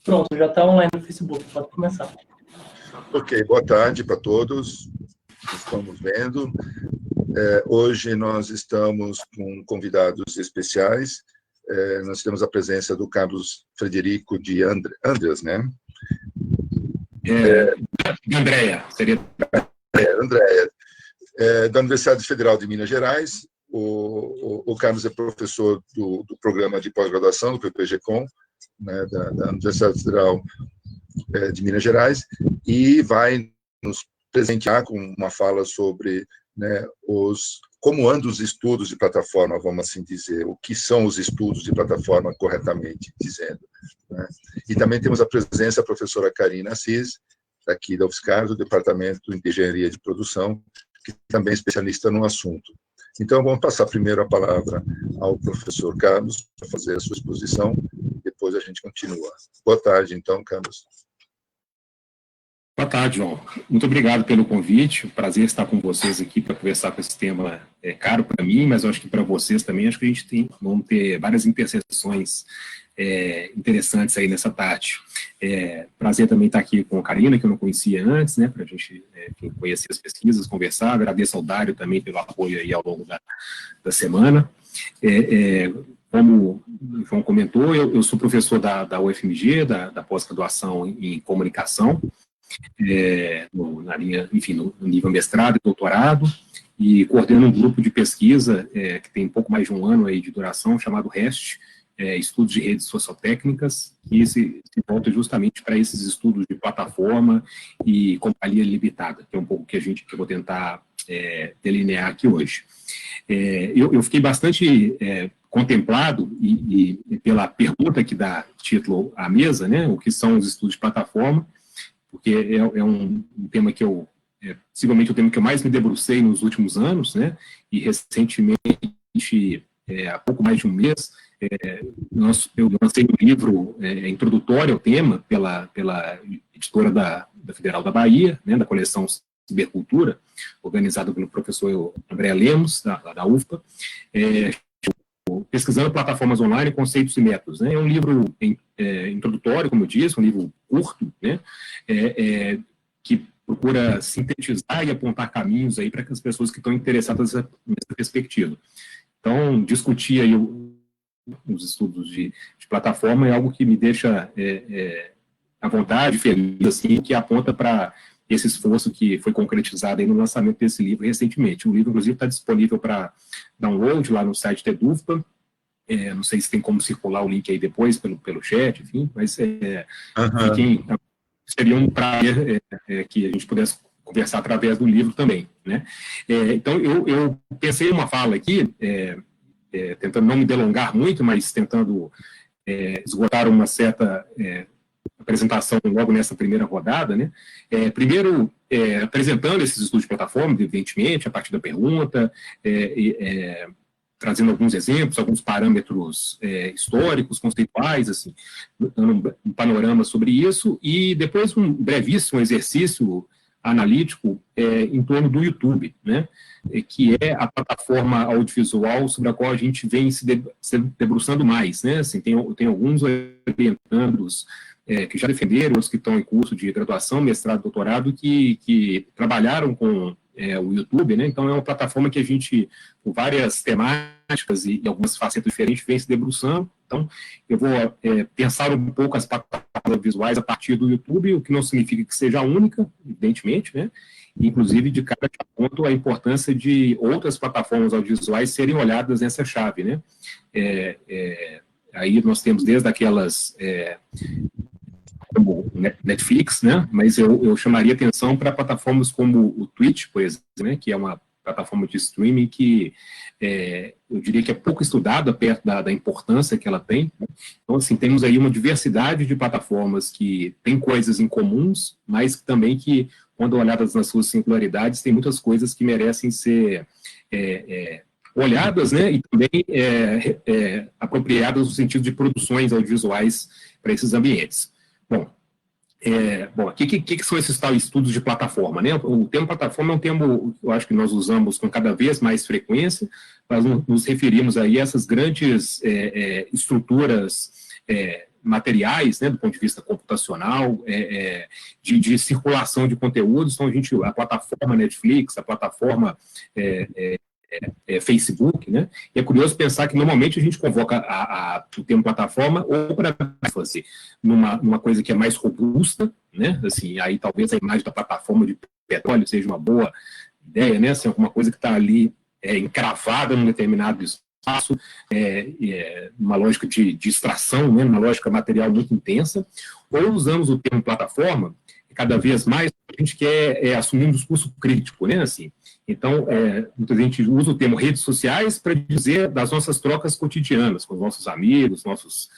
Pronto, já está online no Facebook, pode começar. Ok, boa tarde para todos que estamos vendo. Hoje nós estamos com convidados especiais. Nós temos a presença do Carlos Frederico de Andreas, né? Andréia, seria... Andréia, da Universidade Federal de Minas Gerais. O Carlos é professor do programa de pós-graduação do PPG-Com, né, da Universidade Federal de Minas Gerais, e vai nos presentear com uma fala sobre, né, como andam os estudos de plataforma, vamos assim dizer, o que são os estudos de plataforma, corretamente dizendo, né? E também temos a presença da professora Karina Assis, aqui da UFSCar, do Departamento de Engenharia de Produção, que também é especialista no assunto. Então, vamos passar primeiro a palavra ao professor Carlos, para fazer a sua exposição, depois a gente continua. Boa tarde, então, Carlos. Boa tarde, João. Muito obrigado pelo convite. Prazer estar com vocês aqui para conversar com esse tema caro para mim, mas eu acho que para vocês também, acho que a gente vamos ter várias interseções interessantes aí nessa tarde. Prazer também estar aqui com a Karina, que eu não conhecia antes, né, para a gente conhecer as pesquisas, conversar. Agradeço ao Dário também pelo apoio aí ao longo da semana. Como o João comentou, eu sou professor da UFMG, da pós-graduação em comunicação, na linha, enfim, no nível mestrado e doutorado, e coordeno um grupo de pesquisa que tem pouco mais de um ano aí de duração, chamado REST, Estudos de Redes Sociotécnicas, que se volta justamente para esses estudos de plataforma e companhia limitada, que é um pouco que eu vou tentar delinear aqui hoje. Eu fiquei bastante contemplado e pela pergunta que dá título à mesa, né, o que são os estudos de plataforma, porque é um tema que possivelmente o tema que eu mais me debrucei nos últimos anos, né, e recentemente, há pouco mais de um mês, eu lancei um livro introdutório ao tema pela editora da Federal da Bahia, né, da coleção Cibercultura, organizado pelo professor André Lemos, da UFPA, Pesquisando Plataformas Online, Conceitos e Métodos. Né? É um livro introdutório, como eu disse, um livro curto, né? Que procura sintetizar e apontar caminhos aí para as pessoas que estão interessadas nessa perspectiva. Então, discutir aí os estudos de plataforma é algo que me deixa à vontade, feliz, assim, que aponta para esse esforço que foi concretizado aí no lançamento desse livro recentemente. O livro, inclusive, está disponível para download lá no site da EDUFPA. Não sei se tem como circular o link aí depois pelo chat, enfim, mas seria um prazer que a gente pudesse conversar através do livro também, né? Então, eu pensei em uma fala aqui, tentando não me delongar muito, mas tentando esgotar uma certa apresentação logo nessa primeira rodada, né? Primeiro, apresentando esses estudos de plataforma, evidentemente, a partir da pergunta, trazendo alguns exemplos, alguns parâmetros históricos, conceituais, assim, dando um panorama sobre isso, e depois um brevíssimo exercício analítico em torno do YouTube, né? Que é a plataforma audiovisual sobre a qual a gente vem se debruçando mais, né? Assim, tem alguns orientandos que já defenderam, outros que estão em curso de graduação, mestrado, doutorado, que trabalharam com o YouTube, né? Então, é uma plataforma que a gente, com várias temáticas e algumas facetas diferentes, vem se debruçando. Então, eu vou pensar um pouco as plataformas visuais a partir do YouTube, o que não significa que seja a única, evidentemente, né? Inclusive, de cara que aponto a importância de outras plataformas audiovisuais serem olhadas nessa chave, né? Aí nós temos desde aquelas como Netflix, né? Mas eu chamaria atenção para plataformas como o Twitch, por exemplo, né? Que é uma plataforma de streaming que eu diria que é pouco estudada perto da importância que ela tem. Então, assim, temos aí uma diversidade de plataformas que têm coisas em comuns, mas também que, quando olhadas nas suas singularidades, tem muitas coisas que merecem ser olhadas, né, e também apropriadas no sentido de produções audiovisuais para esses ambientes. Bom, o que são esses tais estudos de plataforma, né? O termo plataforma é um termo, eu acho que nós usamos com cada vez mais frequência, nós nos referimos aí a essas grandes estruturas materiais, né, do ponto de vista computacional, de circulação de conteúdos. Então, a plataforma Netflix, a plataforma Facebook, né? E é curioso pensar que normalmente a gente convoca o termo plataforma ou para fazer numa coisa que é mais robusta, né? Assim, aí talvez a imagem da plataforma de petróleo seja uma boa ideia, né? Assim, alguma coisa que está ali encravada num determinado espaço, uma lógica de extração, né? Uma lógica material muito intensa, ou usamos o termo plataforma, cada vez mais a gente quer assumir um discurso crítico, né? Assim, então, muita gente usa o termo redes sociais para dizer das nossas trocas cotidianas com os nossos amigos, nossos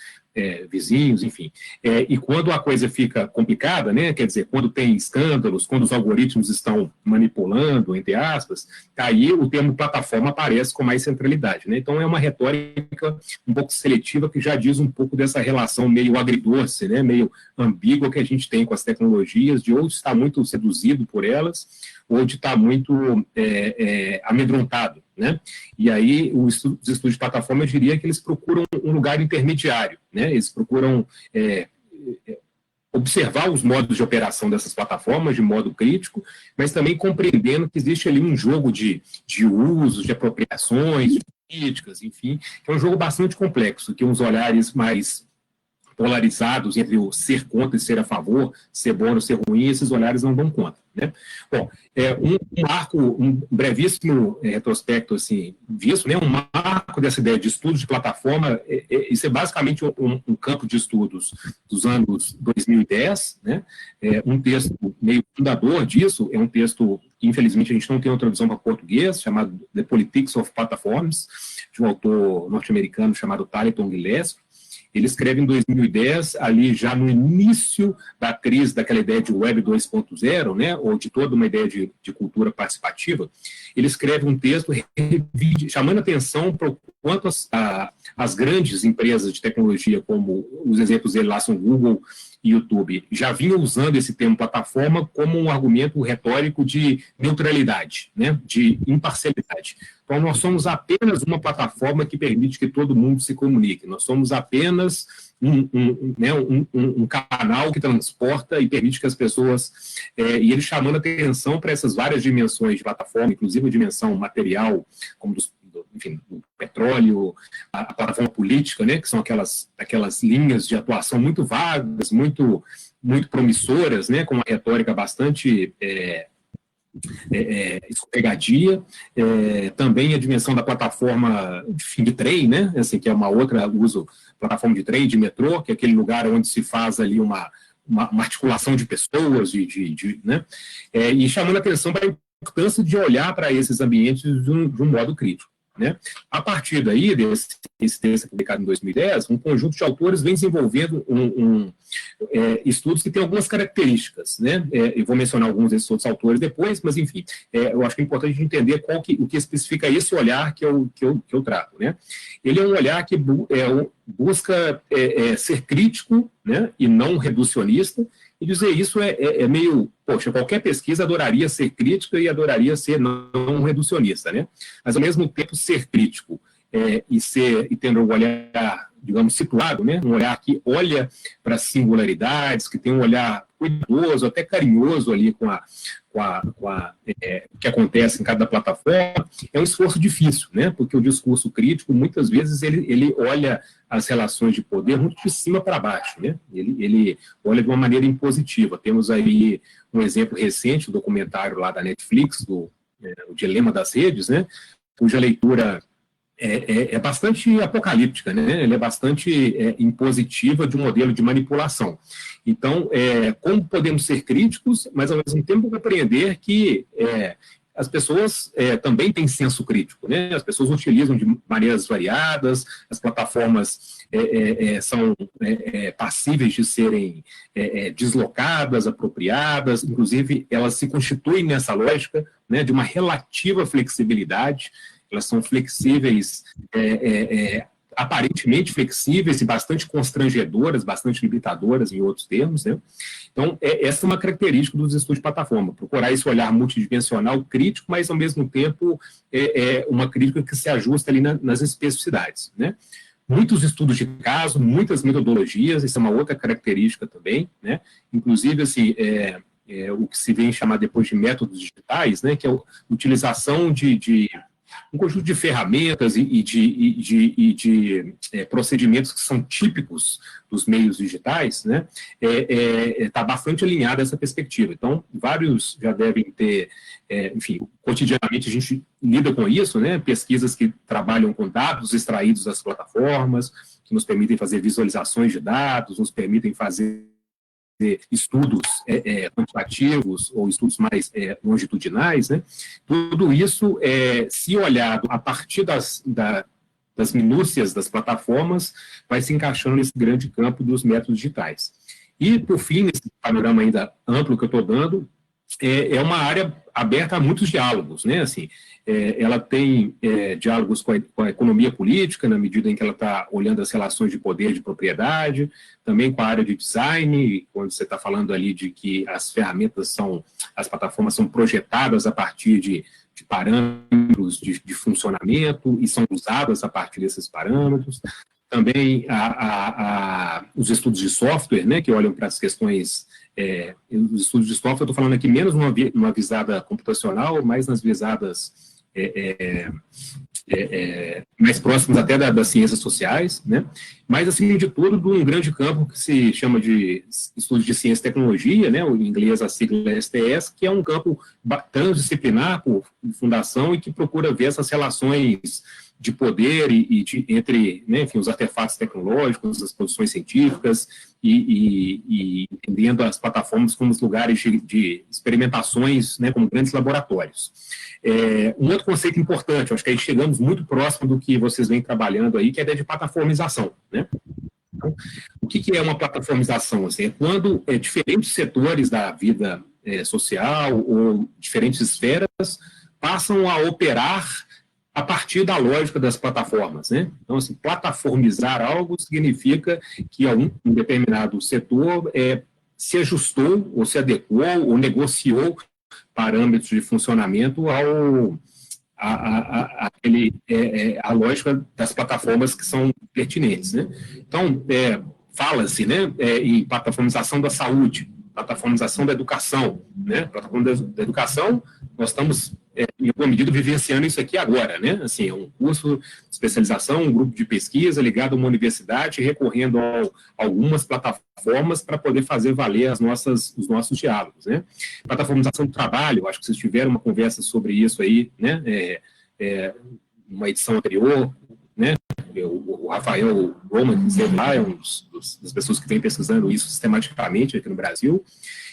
vizinhos, enfim. E quando a coisa fica complicada, né, quer dizer, quando tem escândalos, quando os algoritmos estão manipulando, entre aspas, aí o termo plataforma aparece com mais centralidade, né? Então, é uma retórica um pouco seletiva que já diz um pouco dessa relação meio agridoce, né, meio ambígua que a gente tem com as tecnologias, de ou estar muito seduzido por elas, ou de estar muito amedrontado, né? E aí os estudos de plataforma, eu diria que eles procuram um lugar intermediário, né? Eles procuram observar os modos de operação dessas plataformas de modo crítico, mas também compreendendo que existe ali um jogo de usos, de apropriações, de políticas, enfim, que é um jogo bastante complexo, que uns olhares mais polarizados entre o ser contra e ser a favor, ser bom ou ser ruim, esses olhares não dão conta, né? Bom, um brevíssimo retrospecto, assim, disso, né? Um marco dessa ideia de estudo de plataforma, isso é basicamente um campo de estudos dos anos 2010, né? Um texto meio fundador disso, é um texto que, infelizmente, a gente não tem uma tradução para português, chamado The Politics of Platforms, de um autor norte-americano chamado Tarleton Gillespie. Ele escreve em 2010, ali já no início da crise, daquela ideia de Web 2.0, né, ou de toda uma ideia de cultura participativa. Ele escreve um texto chamando atenção para o quanto as grandes empresas de tecnologia, como os exemplos dele lá são Google e YouTube, já vinham usando esse termo plataforma como um argumento retórico de neutralidade, né, de imparcialidade. Então, nós somos apenas uma plataforma que permite que todo mundo se comunique. Nós somos apenas um canal que transporta e permite que as pessoas... e ele chamando atenção para essas várias dimensões de plataforma, inclusive a dimensão material, como do petróleo, a plataforma política, né, que são aquelas linhas de atuação muito vagas, muito promissoras, né, com uma retórica bastante... escorregadia, também a dimensão da plataforma de trem, né, assim, que é uma outra uso, plataforma de trem, de metrô, que é aquele lugar onde se faz ali uma articulação de pessoas, né, e chamando a atenção para a importância de olhar para esses ambientes de um modo crítico, né. A partir daí, desse texto publicado em 2010, um conjunto de autores vem desenvolvendo estudos que têm algumas características, né? Eu vou mencionar alguns desses outros autores depois, mas, enfim, eu acho que é importante entender o que especifica esse olhar que eu trago, né? Ele é um olhar que busca ser crítico, né, e não reducionista, e dizer isso é meio... Poxa, qualquer pesquisa adoraria ser crítica e adoraria ser não reducionista, né? Mas, ao mesmo tempo, ser crítico e tendo um olhar, digamos, situado, né? Um olhar que olha para as singularidades, que tem um olhar cuidadoso, até carinhoso ali com o que acontece em cada plataforma, é um esforço difícil, né? Porque o discurso crítico, muitas vezes, ele olha as relações de poder muito de cima para baixo, né? Ele olha de uma maneira impositiva. Temos aí um exemplo recente, o documentário lá da Netflix, O Dilema das Redes, né? Cuja leitura é bastante apocalíptica, né? Ele é bastante impositiva de um modelo de manipulação. Então, como podemos ser críticos, mas ao mesmo tempo compreender que as pessoas também têm senso crítico, né? As pessoas utilizam de maneiras variadas, as plataformas são passíveis de serem deslocadas, apropriadas, inclusive elas se constituem nessa lógica, né, de uma relativa flexibilidade. Elas são flexíveis, aparentemente flexíveis e bastante constrangedoras, bastante limitadoras, em outros termos, né? Então, essa é uma característica dos estudos de plataforma, procurar esse olhar multidimensional crítico, mas, ao mesmo tempo, uma crítica que se ajusta ali nas especificidades, né? muitos estudos de caso, muitas metodologias, isso é uma outra característica também, né? Inclusive, assim, o que se vem chamar depois de métodos digitais, né? Que é a utilização de um conjunto de ferramentas e de procedimentos que são típicos dos meios digitais, né, está bastante alinhada a essa perspectiva. Então, vários já devem ter, enfim, cotidianamente a gente lida com isso, né, pesquisas que trabalham com dados extraídos das plataformas, que nos permitem fazer visualizações de dados, nos permitem fazer estudos quantitativos ou estudos mais longitudinais, né? Tudo isso, se olhado a partir das minúcias das plataformas, vai se encaixando nesse grande campo dos métodos digitais. E, por fim, nesse panorama ainda amplo que eu estou dando, é uma área aberta a muitos diálogos, né? Assim, ela tem diálogos com a economia política, na medida em que ela está olhando as relações de poder e de propriedade, também com a área de design, quando você está falando ali de que as ferramentas as plataformas são projetadas a partir de parâmetros de funcionamento e são usadas a partir desses parâmetros. Também os estudos de software, né, que olham para as questões, os estudos de software, eu estou falando aqui menos numa visada computacional, mais nas visadas mais próximas até das ciências sociais, né, mas, acima de tudo, de um grande campo que se chama de estudos de ciência e tecnologia, né, em inglês a sigla STS, que é um campo transdisciplinar por fundação e que procura ver essas relações de poder entre, né, enfim, os artefatos tecnológicos, as produções científicas e entendendo as plataformas como os lugares de experimentações, né, como grandes laboratórios. Um outro conceito importante, acho que aí chegamos muito próximo do que vocês vêm trabalhando aí, que é a ideia de plataformização, né? Então, o que é uma plataformização? Assim, é quando diferentes setores da vida social ou diferentes esferas passam a operar a partir da lógica das plataformas, né? Então, assim, plataformizar algo significa que um determinado setor se ajustou, ou se adequou, ou negociou parâmetros de funcionamento a lógica das plataformas que são pertinentes, né? Então, fala-se, né, em plataformização da saúde, plataformização da educação, né? Plataforma da educação, nós estamos, em alguma medida, vivenciando isso aqui agora, né? Assim, é um curso de especialização, um grupo de pesquisa ligado a uma universidade, recorrendo a algumas plataformas para poder fazer valer os nossos diálogos, né? Plataformização do trabalho, acho que vocês tiveram uma conversa sobre isso aí, né? Uma edição anterior, né? O Rafael Roman, que esteve lá, é uma das pessoas que vem pesquisando isso sistematicamente aqui no Brasil,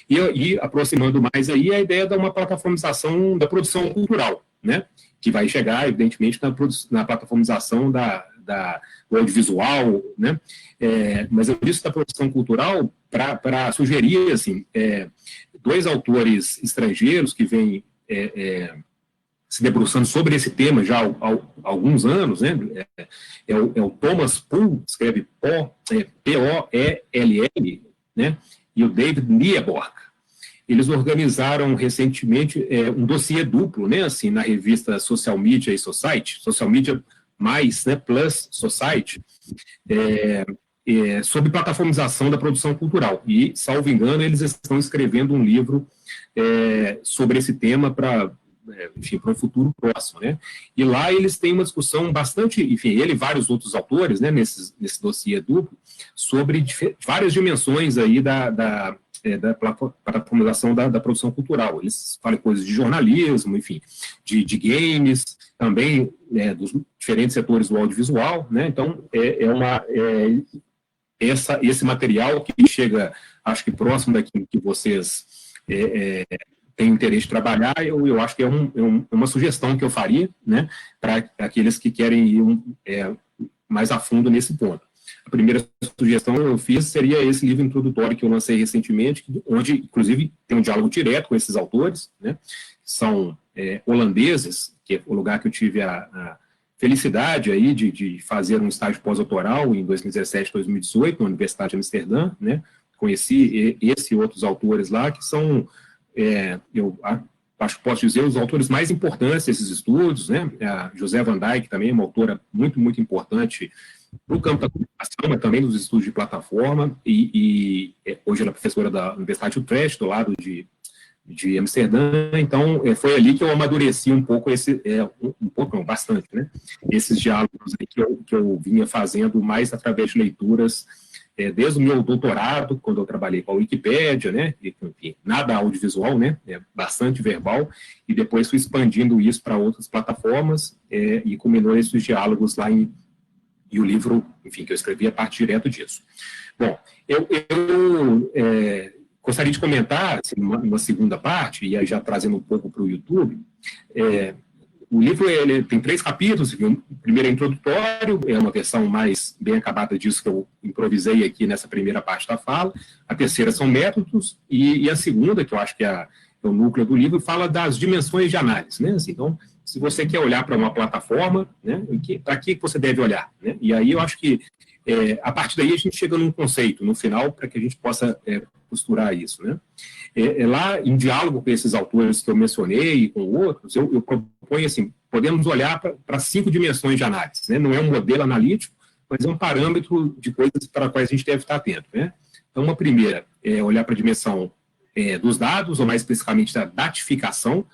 e aproximando mais aí a ideia de uma plataformização da produção cultural, né? Que vai chegar, evidentemente, na plataformização do audiovisual, né? Mas eu disse da produção cultural para sugerir, assim, dois autores estrangeiros que vêm se debruçando sobre esse tema já há alguns anos, né? É o Thomas Poole, escreve P-O-E-L-L, né? E o David Nieborg. Eles organizaram recentemente um dossiê duplo, né? Assim, na revista Social Media e Society, Social Media mais, né? Plus Society, sobre plataformização da produção cultural. E, salvo engano, eles estão escrevendo um livro sobre esse tema para um futuro próximo, né? E lá eles têm uma discussão bastante, enfim, ele e vários outros autores, né, nesse dossiê duplo, sobre várias dimensões aí da plataformização da produção cultural. Eles falam coisas de jornalismo, enfim, de games, também dos diferentes setores do audiovisual, né? Então, esse material que chega, acho que próximo daquilo que vocês tem interesse de trabalhar, eu acho que é uma sugestão que eu faria, né, para aqueles que querem ir mais a fundo nesse ponto. A primeira sugestão que eu fiz seria esse livro introdutório que eu lancei recentemente, onde, inclusive, tem um diálogo direto com esses autores, né, que são holandeses, que é o lugar que eu tive a felicidade aí de fazer um estágio pós-doutoral em 2017, 2018, na Universidade de Amsterdã, né, conheci esse e outros autores lá, que são eu acho que posso dizer os autores mais importantes desses estudos, né? A José Van Dijk também é uma autora muito, muito importante no campo da comunicação, mas também nos estudos de plataforma, hoje ela é professora da Universidade de Utrecht, do lado de Amsterdã. Então, foi ali que eu amadureci um pouco bastante, né? Esses diálogos aí que eu vinha fazendo mais através de leituras, desde o meu doutorado, quando eu trabalhei com a Wikipédia, né? Enfim, nada audiovisual, né? Bastante verbal, e depois fui expandindo isso para outras plataformas, e culminou esses diálogos lá e o livro, enfim, que eu escrevi a partir direto disso. Bom, eu gostaria de comentar, assim, uma segunda parte, e aí já trazendo um pouco para o YouTube. O livro ele tem 3 capítulos. O primeiro é introdutório, é uma versão mais bem acabada disso que eu improvisei aqui nessa primeira parte da fala. A terceira são métodos, e a segunda, que eu acho que é o núcleo do livro, fala das dimensões de análise, né? Assim, então, se você quer olhar para uma plataforma, né, para que você deve olhar, né? E aí eu acho que, a partir daí, a gente chega num conceito, no final, para que a gente possa costurar isso, né? Lá, em diálogo com esses autores que eu mencionei e com outros, eu proponho assim, podemos olhar para 5 dimensões de análise, né? Não é um modelo analítico, mas é um parâmetro de coisas para as quais a gente deve estar atento, né? Então, uma primeira é olhar para a dimensão dos dados, ou mais especificamente da datificação,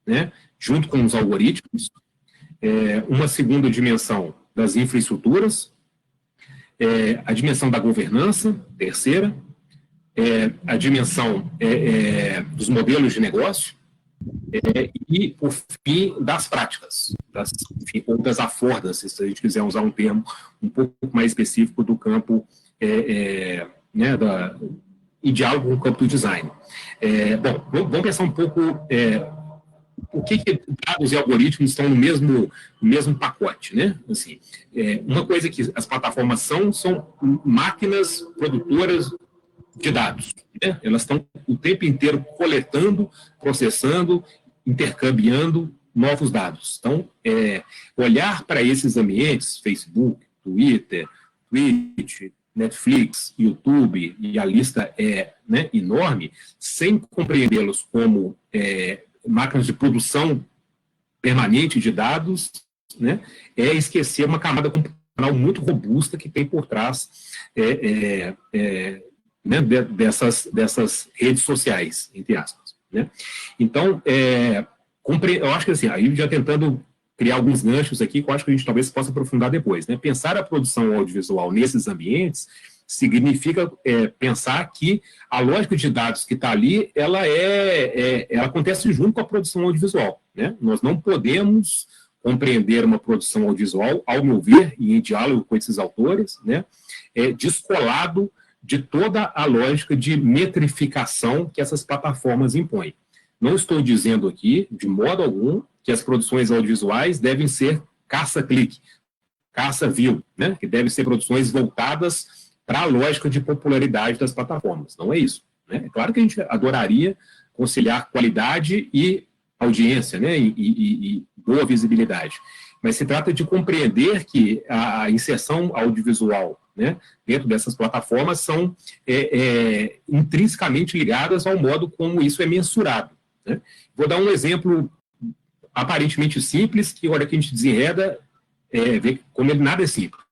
né? Junto com os algoritmos. Uma segunda dimensão das infraestruturas, a dimensão da governança, terceira, a dimensão dos modelos de negócio, e, por fim, das práticas, ou das affordances, se a gente quiser usar um termo um pouco mais específico do campo, né, em diálogo com o campo do design. Bom, vamos pensar um pouco o que dados e algoritmos estão no mesmo pacote, né? Assim, uma coisa que as plataformas são máquinas produtoras de dados, né? Elas estão o tempo inteiro coletando, processando, intercambiando novos dados. Então, olhar para esses ambientes, Facebook, Twitter, Twitch, Netflix, YouTube, e a lista é, né, enorme, sem compreendê-los como máquinas de produção permanente de dados, né, esquecer uma camada computacional muito robusta que tem por trás né, dessas redes sociais, entre aspas, né? Então, eu acho que assim, aí já tentando criar alguns ganchos aqui, que eu acho que a gente talvez possa aprofundar depois, né? Pensar a produção audiovisual nesses ambientes significa pensar que a lógica de dados que está ali, ela acontece junto com a produção audiovisual, né? Nós não podemos compreender uma produção audiovisual, ao meu ver, e em diálogo com esses autores, né, descolado de toda a lógica de metrificação que essas plataformas impõem. Não estou dizendo aqui, de modo algum, que as produções audiovisuais devem ser caça-clique, caça-view, né? Que devem ser produções voltadas para a lógica de popularidade das plataformas. Não é isso, né? É claro que a gente adoraria conciliar qualidade e audiência, né? E boa visibilidade. Mas se trata de compreender que a inserção audiovisual, né, dentro dessas plataformas são intrinsecamente ligadas ao modo como isso é mensurado, né? Vou dar um exemplo aparentemente simples, que, olha, que a gente desenreda, vê como ele nada é simples.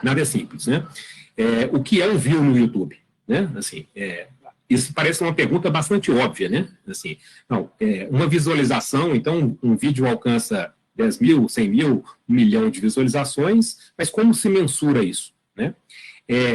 Nada é simples, né? O que é um view no YouTube? Né? Assim, isso parece uma pergunta bastante óbvia, né? Assim, não, uma visualização, então, um vídeo alcança 10 mil, 100 mil, 1 milhão de visualizações, mas como se mensura isso, né?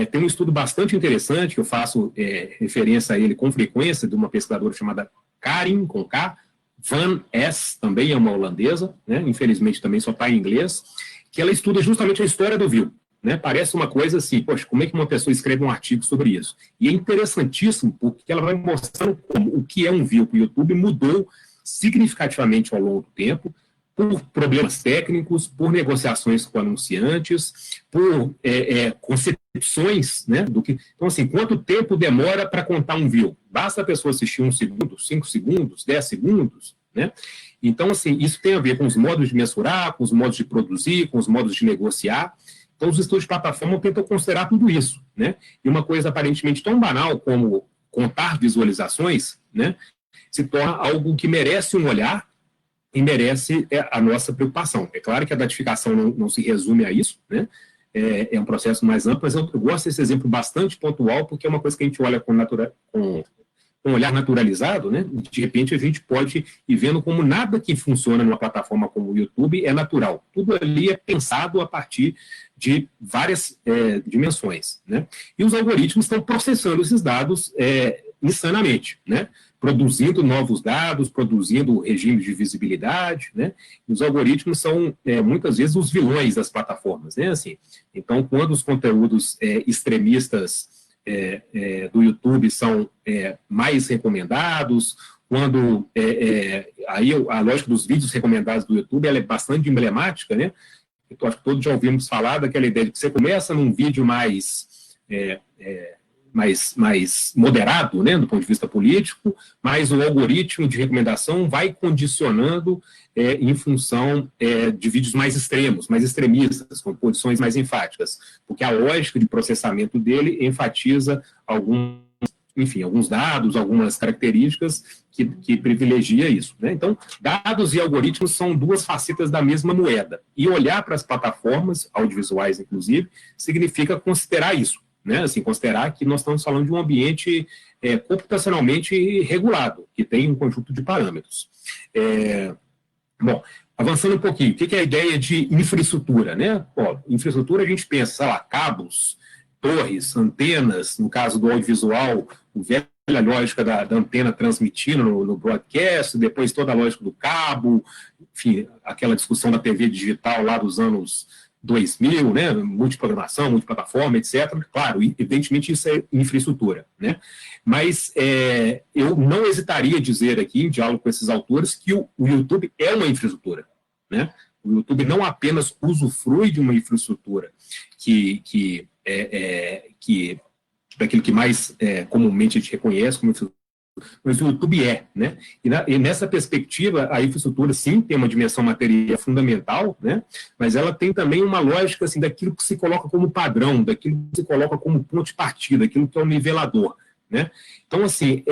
Tem um estudo bastante interessante, que eu faço referência a ele com frequência, de uma pesquisadora chamada Karin, com K, Van Es, também é uma holandesa, né? Infelizmente também só está em inglês, que ela estuda justamente a história do view, né? Parece uma coisa assim, poxa, como é que uma pessoa escreve um artigo sobre isso? E é interessantíssimo, porque ela vai mostrando como o que é um view para o YouTube mudou significativamente ao longo do tempo, por problemas técnicos, por negociações com anunciantes, por concepções, né, do que... Então, assim, quanto tempo demora para contar um view? Basta a pessoa assistir 1 segundo, 5 segundos, 10 segundos, né? Então, assim, isso tem a ver com os modos de mensurar, com os modos de produzir, com os modos de negociar. Então, os estudos de plataforma tentam considerar tudo isso, né? E uma coisa aparentemente tão banal como contar visualizações, né, se torna algo que merece um olhar e merece a nossa preocupação. É claro que a datificação não se resume a isso, né? é um processo mais amplo, mas eu gosto desse exemplo bastante pontual, porque é uma coisa que a gente olha com um olhar naturalizado, né? De repente a gente pode ir vendo como nada que funciona numa plataforma como o YouTube é natural. Tudo ali é pensado a partir de várias dimensões, né? E os algoritmos estão processando esses dados insanamente, né? Produzindo novos dados, produzindo regimes de visibilidade, né? E os algoritmos são, muitas vezes, os vilões das plataformas, né? Assim, então, quando os conteúdos extremistas do YouTube são mais recomendados, quando aí a lógica dos vídeos recomendados do YouTube ela é bastante emblemática, né? Eu acho que todos já ouvimos falar daquela ideia de que você começa num vídeo mais moderado, né, do ponto de vista político, mas o algoritmo de recomendação vai condicionando em função de vídeos mais extremos, mais extremistas, com posições mais enfáticas, porque a lógica de processamento dele enfatiza alguns dados, algumas características que privilegia isso, né? Então, dados e algoritmos são duas facetas da mesma moeda, e olhar para as plataformas, audiovisuais inclusive, significa considerar isso, né? Assim, considerar que nós estamos falando de um ambiente computacionalmente regulado, que tem um conjunto de parâmetros. Bom, avançando um pouquinho, o que é a ideia de infraestrutura, né? Infraestrutura a gente pensa, sei lá, cabos, torres, antenas, no caso do audiovisual, a lógica da antena transmitindo no broadcast, depois toda a lógica do cabo, enfim, aquela discussão da TV digital lá dos anos 2000, né, multiprogramação, multiplataforma, etc. Claro, evidentemente isso é infraestrutura, né? Mas eu não hesitaria em dizer aqui, em diálogo com esses autores, que o YouTube é uma infraestrutura, né? O YouTube não apenas usufrui de uma infraestrutura daquilo que mais comumente a gente reconhece como infraestrutura, mas o YouTube né? E nessa perspectiva, a infraestrutura, sim, tem uma dimensão material fundamental, né? Mas ela tem também uma lógica, assim, daquilo que se coloca como padrão, daquilo que se coloca como ponto de partida, daquilo que é o nivelador, né? Então, assim,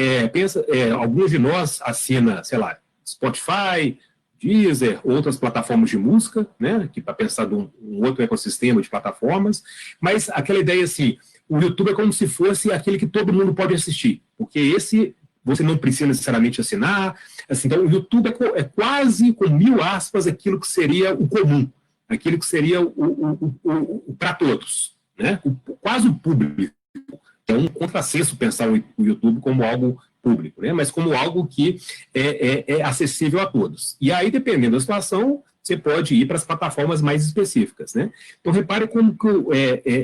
alguns de nós assinam, sei lá, Spotify, Deezer, outras plataformas de música, né? Que para pensar de um outro ecossistema de plataformas, mas aquela ideia, assim, o YouTube é como se fosse aquele que todo mundo pode assistir, porque esse você não precisa necessariamente assinar. Assim, então, o YouTube é quase, com 1000 aspas, aquilo que seria o comum, aquilo que seria o para todos, né? Quase o público. É um contrassenso pensar o YouTube como algo público, né? Mas como algo que é acessível a todos. E aí, dependendo da situação, você pode ir para as plataformas mais específicas, né? Então, repare como que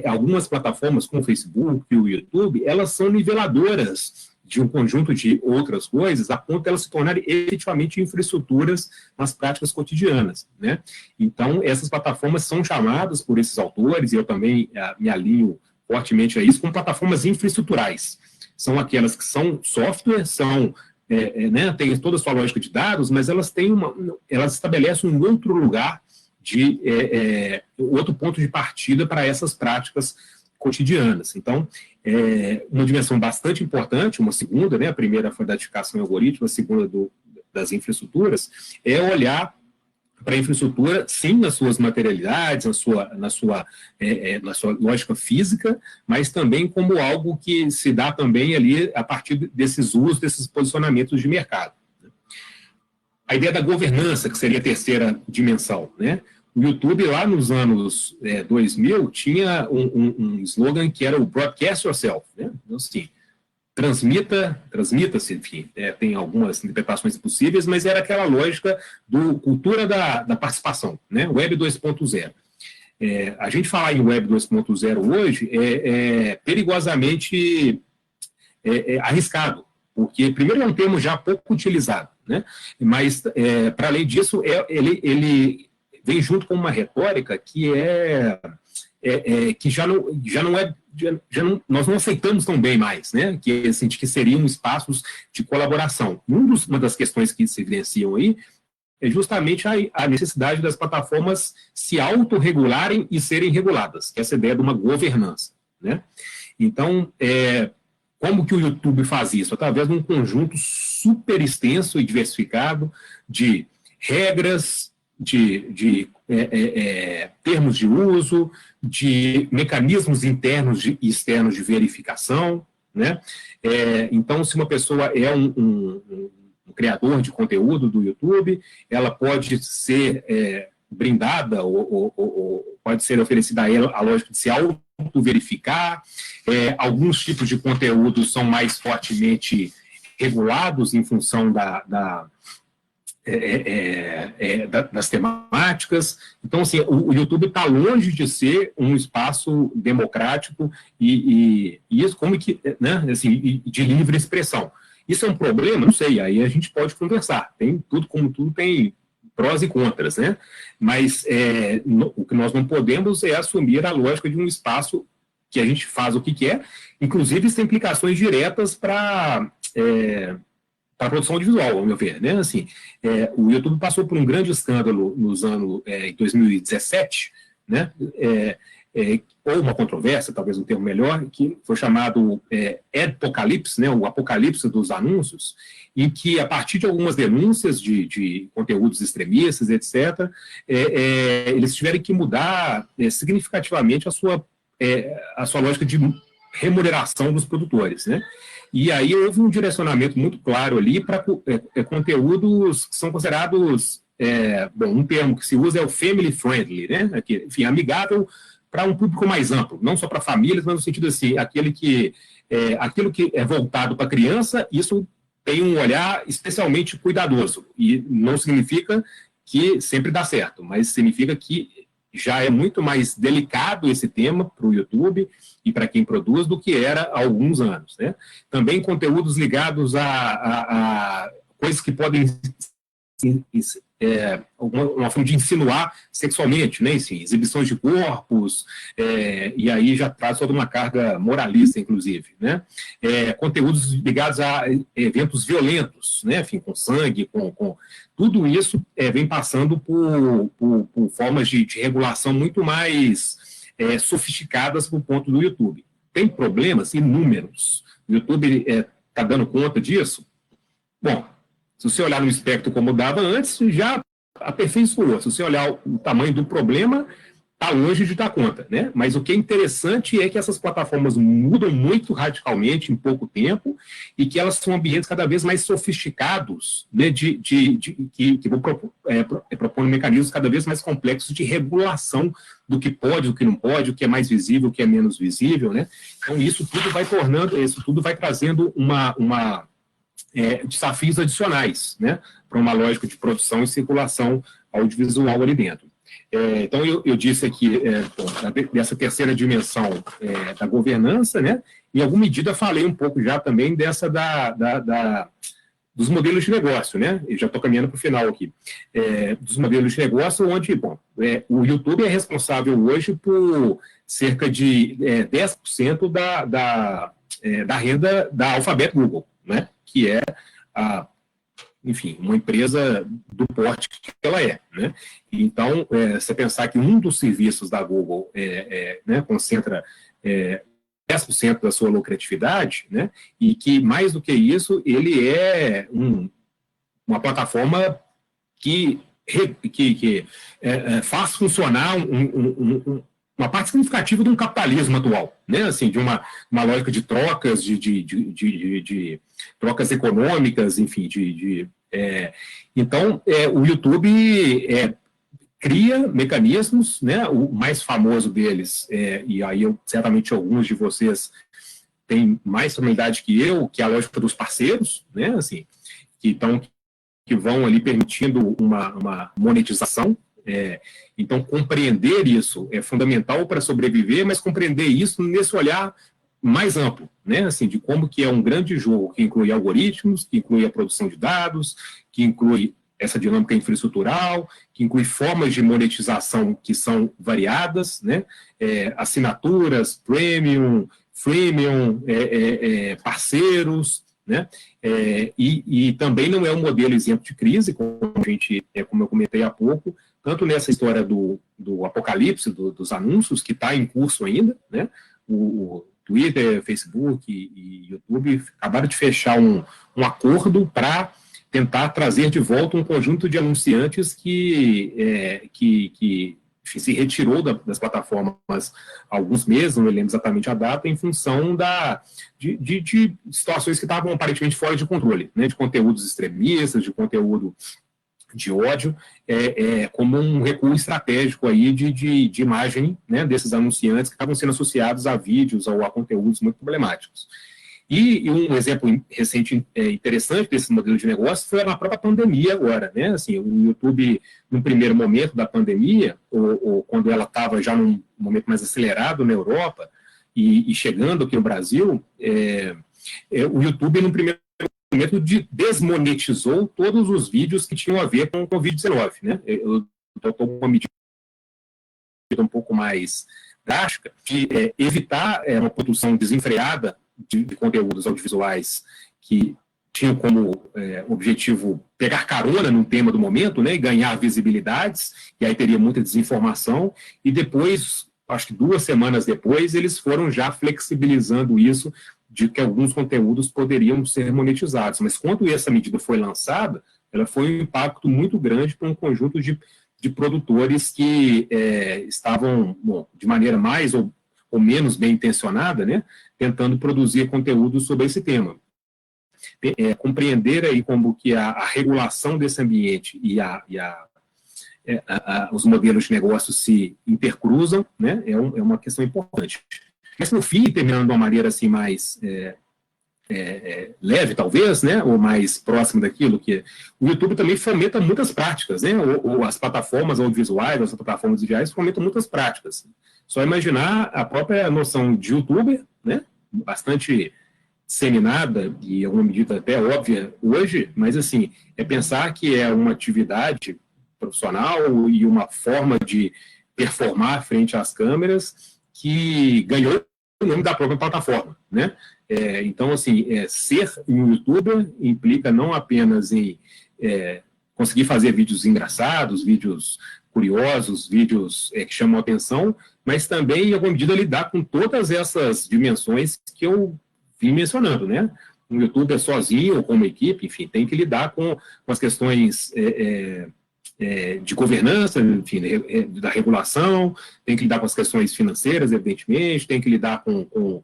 algumas plataformas, como o Facebook e o YouTube, elas são niveladoras de um conjunto de outras coisas, a ponto de elas se tornarem efetivamente infraestruturas nas práticas cotidianas, né? Então, essas plataformas são chamadas por esses autores, e eu também me alinho fortemente a isso, como plataformas infraestruturais. São aquelas que são software, né, tem toda a sua lógica de dados, mas elas estabelecem um outro lugar, outro ponto de partida para essas práticas cotidianas. Então, uma dimensão bastante importante, uma segunda, né, a primeira foi da edificação e algoritmo, a segunda das infraestruturas, é olhar para a infraestrutura, sim, nas suas materialidades, na sua lógica física, mas também como algo que se dá também ali a partir desses usos, desses posicionamentos de mercado. A ideia da governança, que seria a terceira dimensão, né? O YouTube, lá nos anos 2000, tinha um slogan que era o Broadcast Yourself, né? Então, assim, transmita-se, enfim, tem algumas interpretações possíveis, mas era aquela lógica do cultura da participação, né? Web 2.0. A gente falar em Web 2.0 hoje é perigosamente arriscado, porque, primeiro, é um termo já pouco utilizado, né? Mas, para além disso, ele vem junto com uma retórica que nós não aceitamos tão bem mais, né? Que seriam espaços de colaboração. Uma das questões que se evidenciam aí é justamente a necessidade das plataformas se autorregularem e serem reguladas, que é essa ideia de uma governança, né? Então, como que o YouTube faz isso? Através de um conjunto super extenso e diversificado de regras, termos de uso, de mecanismos internos e externos de verificação, né? Então, se uma pessoa é um criador de conteúdo do YouTube, ela pode ser brindada ou pode ser oferecida a ela a lógica de se auto-verificar. Alguns tipos de conteúdos são mais fortemente regulados em função das temáticas. Então, assim, o YouTube está longe de ser um espaço democrático e isso como que, né, assim, de livre expressão. Isso é um problema? Não sei, aí a gente pode conversar. Tem tudo, como tudo, tem prós e contras, né? Mas o que nós não podemos é assumir a lógica de um espaço que a gente faz o que quer, inclusive isso tem implicações diretas para a produção audiovisual, ao meu ver, né? Assim, o YouTube passou por um grande escândalo nos anos 2017, né? Ou uma controvérsia, talvez um termo melhor, que foi chamado Adpocalypse, né? O apocalipse dos anúncios, em que, a partir de algumas denúncias de conteúdos extremistas, etc., eles tiveram que mudar significativamente a sua lógica de remuneração dos produtores, né? E aí houve um direcionamento muito claro ali para conteúdos que são considerados, um termo que se usa é o family friendly, né? Enfim, amigável para um público mais amplo, não só para famílias, mas no sentido assim, aquilo que é voltado para criança, isso tem um olhar especialmente cuidadoso, e não significa que sempre dá certo, mas significa que já é muito mais delicado esse tema para o YouTube e para quem produz do que era há alguns anos, né? Também conteúdos ligados a coisas que podem uma forma de insinuar sexualmente, né? Assim, exibições de corpos, e aí já traz toda uma carga moralista, inclusive, né? Conteúdos ligados a eventos violentos, né? Enfim, com sangue, com tudo isso vem passando por formas de regulação muito mais sofisticadas no ponto do YouTube. Tem problemas inúmeros. O YouTube está dando conta disso? Bom, se você olhar no espectro como dava antes, já aperfeiçoou. Se você olhar o tamanho do problema, está longe de dar conta, né? Mas o que é interessante é que essas plataformas mudam muito radicalmente em pouco tempo e que elas são ambientes cada vez mais sofisticados, né, que vão propondo mecanismos cada vez mais complexos de regulação do que pode, do que não pode, o que é mais visível, o que é menos visível, né? Então isso tudo vai trazendo desafios adicionais, né, para uma lógica de produção e circulação audiovisual ali dentro. Então, eu disse aqui dessa terceira dimensão da governança, né, em alguma medida falei um pouco já também dessa dos modelos de negócio, né, e já estou caminhando para o final aqui, dos modelos de negócio, onde, o YouTube é responsável hoje por cerca de 10% da renda da Alphabet Google, né, que é enfim, uma empresa do porte que ela é, né? Então, você pensar que um dos serviços da Google né, concentra 10% da sua lucratividade, né? E que, mais do que isso, ele é uma plataforma que faz funcionar uma parte significativa de um capitalismo atual, né? Assim, de uma lógica de trocas, de trocas econômicas, enfim, então, o YouTube cria mecanismos, né? O mais famoso deles, e aí certamente alguns de vocês têm mais familiaridade que eu, que é a lógica dos parceiros, né? Assim, que vão ali permitindo uma monetização. Então, compreender isso é fundamental para sobreviver, mas compreender isso nesse olhar mais amplo, né? Assim, de como que é um grande jogo que inclui algoritmos, que inclui a produção de dados, que inclui essa dinâmica infraestrutural, que inclui formas de monetização que são variadas, né? Assinaturas, premium, freemium, parceiros, né? E também não é um modelo isento de crise, como eu comentei há pouco, tanto nessa história do apocalipse, dos anúncios, que está em curso ainda, né? O Twitter, Facebook e YouTube acabaram de fechar um acordo para tentar trazer de volta um conjunto de anunciantes que enfim, se retirou das plataformas há alguns meses, não me lembro exatamente a data, em função de situações que estavam aparentemente fora de controle, né, de conteúdos extremistas, de conteúdo de ódio, como um recuo estratégico aí de imagem, né, desses anunciantes que estavam sendo associados a vídeos ou a conteúdos muito problemáticos. E um exemplo recente interessante desse modelo de negócio foi na própria pandemia agora, né? Assim, o YouTube, no primeiro momento da pandemia, ou quando ela estava já num momento mais acelerado na Europa e chegando aqui no Brasil, o YouTube, no primeiro momento, desmonetizou todos os vídeos que tinham a ver com o Covid-19, né? Eu estou com uma medida um pouco mais drástica de evitar uma produção desenfreada de conteúdos audiovisuais que tinham como objetivo pegar carona num tema do momento, né, e ganhar visibilidades, e aí teria muita desinformação, e depois, acho que 2 semanas depois, eles foram já flexibilizando isso, de que alguns conteúdos poderiam ser monetizados. Mas quando essa medida foi lançada, ela foi um impacto muito grande para um conjunto de produtores que estavam, de maneira mais ou menos bem intencionada, né, tentando produzir conteúdo sobre esse tema. Compreender aí como que a regulação desse ambiente e os modelos de negócio se intercruzam, né, é uma questão importante. Mas, no fim, terminando de uma maneira assim mais leve, talvez, né, ou mais próxima daquilo que o YouTube também fomenta muitas práticas, né, ou as plataformas audiovisuais, as plataformas visuais fomentam muitas práticas. Só imaginar a própria noção de youtuber, né, bastante disseminada e em alguma medida até óbvia hoje, mas assim, pensar que é uma atividade profissional e uma forma de performar frente às câmeras que ganhou o nome da própria plataforma, né? Então, assim, ser um youtuber implica não apenas em conseguir fazer vídeos engraçados, vídeos curiosos, vídeos que chamam a atenção, mas também, em alguma medida, lidar com todas essas dimensões que eu vim mencionando, né? Um youtuber sozinho ou com uma equipe, enfim, tem que lidar com as questões de governança, enfim, da regulação, tem que lidar com as questões financeiras, evidentemente, tem que lidar com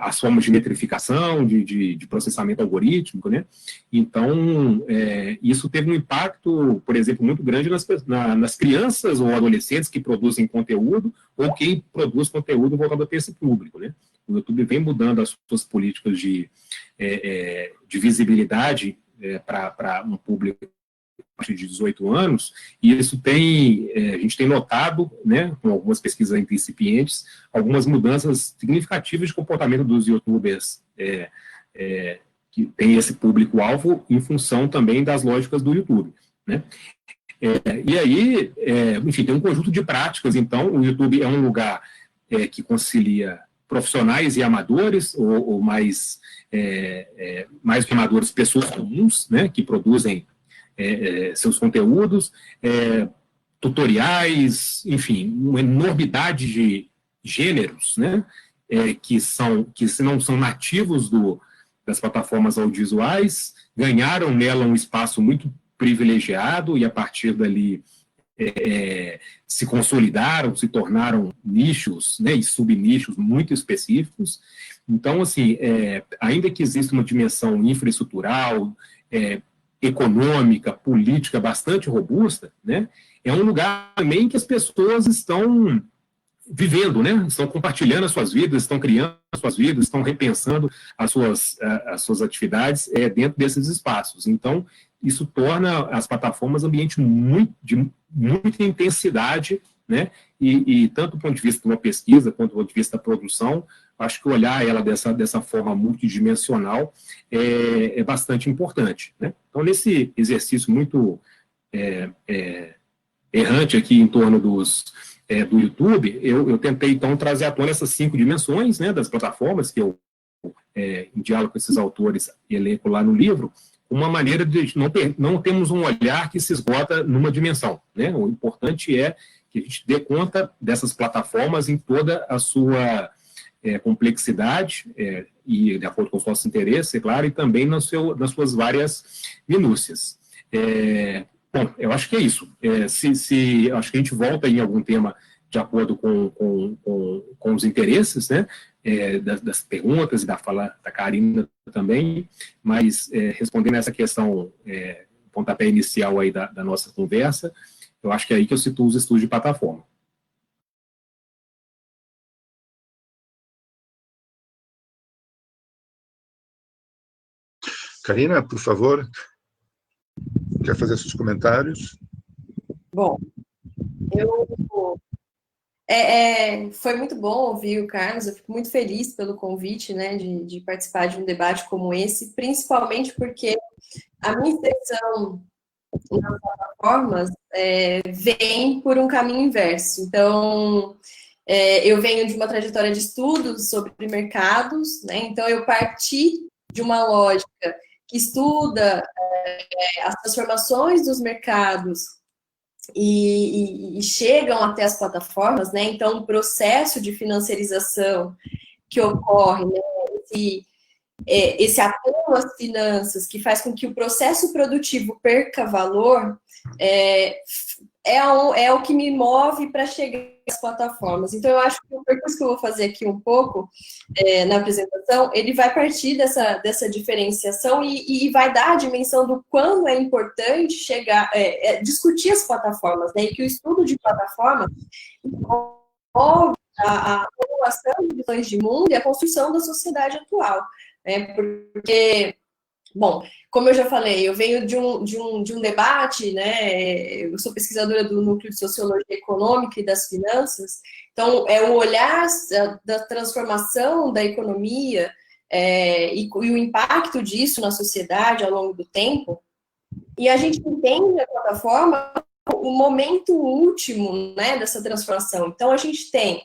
as formas de metrificação, de processamento algorítmico, né? Então, isso teve um impacto, por exemplo, muito grande nas crianças ou adolescentes que produzem conteúdo ou quem produz conteúdo voltado para esse público, né? O YouTube vem mudando as suas políticas de visibilidade para um público a partir de 18 anos, e isso a gente tem notado, né, com algumas pesquisas incipientes, algumas mudanças significativas de comportamento dos youtubers que tem esse público-alvo em função também das lógicas do YouTube, né? E aí, enfim, tem um conjunto de práticas, então, o YouTube é um lugar que concilia profissionais e amadores, ou mais que amadores, pessoas comuns, né, que produzem seus conteúdos, tutoriais, enfim, uma enormidade de gêneros, né, que não são nativos das plataformas audiovisuais, ganharam nela um espaço muito privilegiado e, a partir dali, se consolidaram, se tornaram nichos, né, e subnichos muito específicos. Então, assim, ainda que exista uma dimensão infraestrutural, econômica, política bastante robusta, né, é um lugar também que as pessoas estão vivendo, né, estão compartilhando as suas vidas, estão criando as suas vidas, estão repensando as suas atividades dentro desses espaços. Então, isso torna as plataformas ambiente de muita intensidade, né, e tanto do ponto de vista de uma pesquisa, quanto do ponto de vista da produção, acho que olhar ela dessa forma multidimensional é bastante importante, né? Então, nesse exercício muito errante aqui em torno do YouTube, eu tentei, então, trazer à tona essas 5 dimensões, né, das plataformas, que eu, em diálogo com esses autores, elenco lá no livro, uma maneira de não termos um olhar que se esgota numa dimensão, né? O importante é que a gente dê conta dessas plataformas em toda a sua complexidade e de acordo com os nossos interesses, é claro, e também nas suas várias minúcias. Bom, eu acho que é isso. Acho que a gente volta em algum tema de acordo com os interesses, né, das perguntas e da fala da Karina também, mas respondendo essa questão, pontapé inicial aí da nossa conversa, eu acho que é aí que eu situo os estudos de plataforma. Karina, por favor, quer fazer seus comentários? Bom, foi muito bom ouvir o Carlos, eu fico muito feliz pelo convite, né, de participar de um debate como esse, principalmente porque a minha inserção nas plataformas vem por um caminho inverso. Então, eu venho de uma trajetória de estudos sobre mercados, né, então eu parti de uma lógica que estuda as transformações dos mercados e chegam até as plataformas, né? Então, o processo de financiarização que ocorre, né? Esse apelo às finanças que faz com que o processo produtivo perca valor é o que me move para chegar às plataformas. Então, eu acho que o percurso que eu vou fazer aqui um pouco na apresentação, ele vai partir dessa diferenciação e vai dar a dimensão do quão é importante discutir as plataformas, né? E que o estudo de plataformas envolve a formulação de visões de mundo e a construção da sociedade atual. Porque, bom, como eu já falei, eu venho de um debate, né? Eu sou pesquisadora do Núcleo de Sociologia Econômica e das Finanças, então é o olhar da transformação da economia e o impacto disso na sociedade ao longo do tempo, e a gente entende a plataforma o momento último, né, dessa transformação. Então, a gente tem,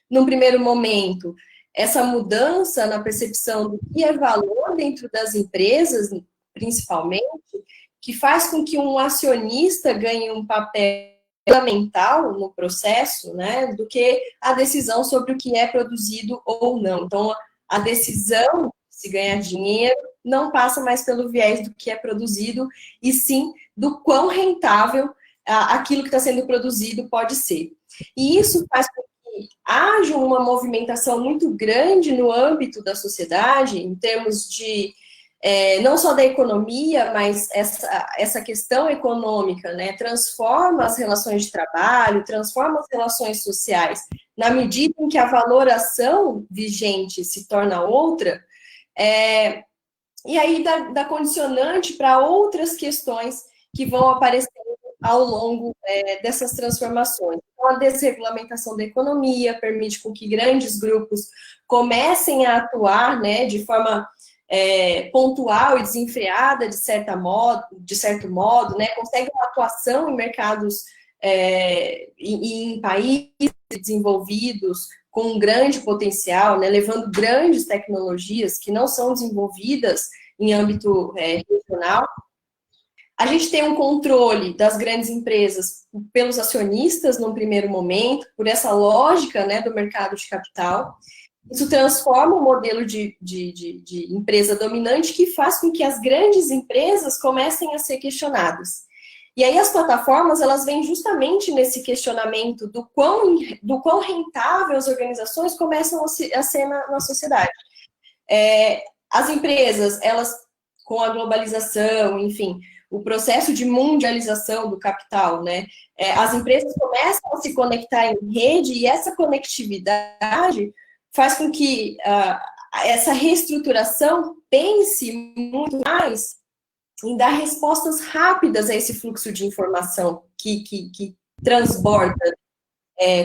num primeiro momento, essa mudança na percepção do que é valor dentro das empresas, principalmente, que faz com que um acionista ganhe um papel fundamental no processo, né, do que a decisão sobre o que é produzido ou não. Então, a decisão de se ganhar dinheiro não passa mais pelo viés do que é produzido, e sim do quão rentável aquilo que está sendo produzido pode ser. E isso faz com que haja uma movimentação muito grande no âmbito da sociedade, em termos de não só da economia, mas essa questão econômica, né, transforma as relações de trabalho, transforma as relações sociais, na medida em que a valoração vigente se torna outra, e aí dá condicionante para outras questões que vão aparecendo ao longo dessas transformações. Então, a desregulamentação da economia permite com que grandes grupos comecem a atuar, né, de forma pontual e desenfreada, de certo modo, né, consegue uma atuação em mercados em países desenvolvidos com um grande potencial, né, levando grandes tecnologias que não são desenvolvidas em âmbito regional. A gente tem um controle das grandes empresas pelos acionistas, num primeiro momento, por essa lógica, né, do mercado de capital. Isso transforma o modelo de empresa dominante, que faz com que as grandes empresas comecem a ser questionadas. E aí as plataformas, elas vêm justamente nesse questionamento do quão rentável as organizações começam a ser na sociedade. As empresas, elas, com a globalização, enfim, o processo de mundialização do capital, né? As empresas começam a se conectar em rede, e essa conectividade faz com que essa reestruturação pense muito mais em dar respostas rápidas a esse fluxo de informação que transborda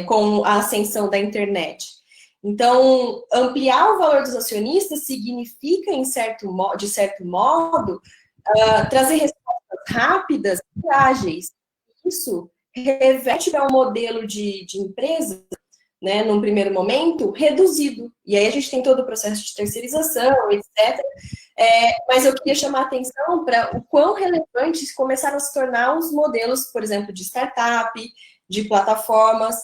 com a ascensão da internet. Então, ampliar o valor dos acionistas significa, de certo modo, trazer respostas rápidas e ágeis. Isso reveste para um modelo de empresa, né, num primeiro momento, reduzido. E aí a gente tem todo o processo de terceirização, etc. Mas eu queria chamar a atenção para o quão relevantes começaram a se tornar os modelos, por exemplo, de startup, de plataformas.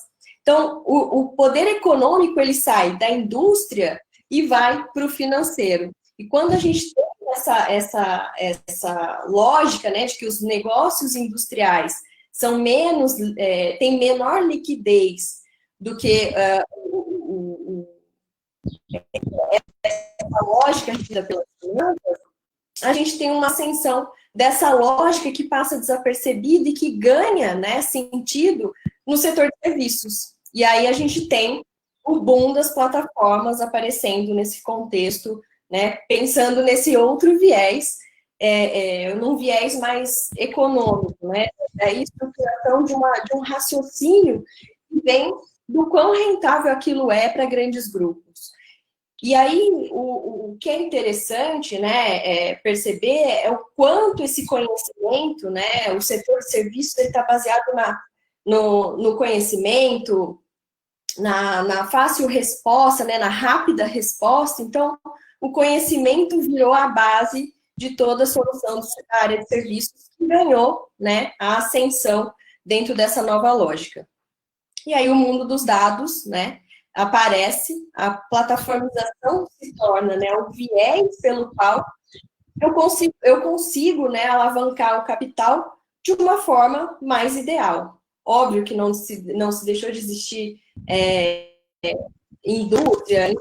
Então, o poder econômico, ele sai da indústria e vai para o financeiro. E quando a gente tem essa lógica, né, de que os negócios industriais são menos, têm menor liquidez do que essa lógica regida pelas finanças, a gente tem uma ascensão dessa lógica que passa desapercebida e que ganha, né, sentido no setor de serviços. E aí a gente tem o boom das plataformas aparecendo nesse contexto, né, pensando nesse outro viés, num viés mais econômico, né, a estruturação de um raciocínio que vem do quão rentável aquilo é para grandes grupos. E aí, o que é interessante, né, perceber é o quanto esse conhecimento, né, o setor de serviços está baseado no conhecimento, na fácil resposta, né, na rápida resposta. Então, o conhecimento virou a base de toda a solução da área de serviços, que ganhou, né, a ascensão dentro dessa nova lógica. E aí, o mundo dos dados, né, aparece, a plataformização se torna, né, o viés pelo qual eu consigo, né, alavancar o capital de uma forma mais ideal. Óbvio que não se deixou de existir indústria,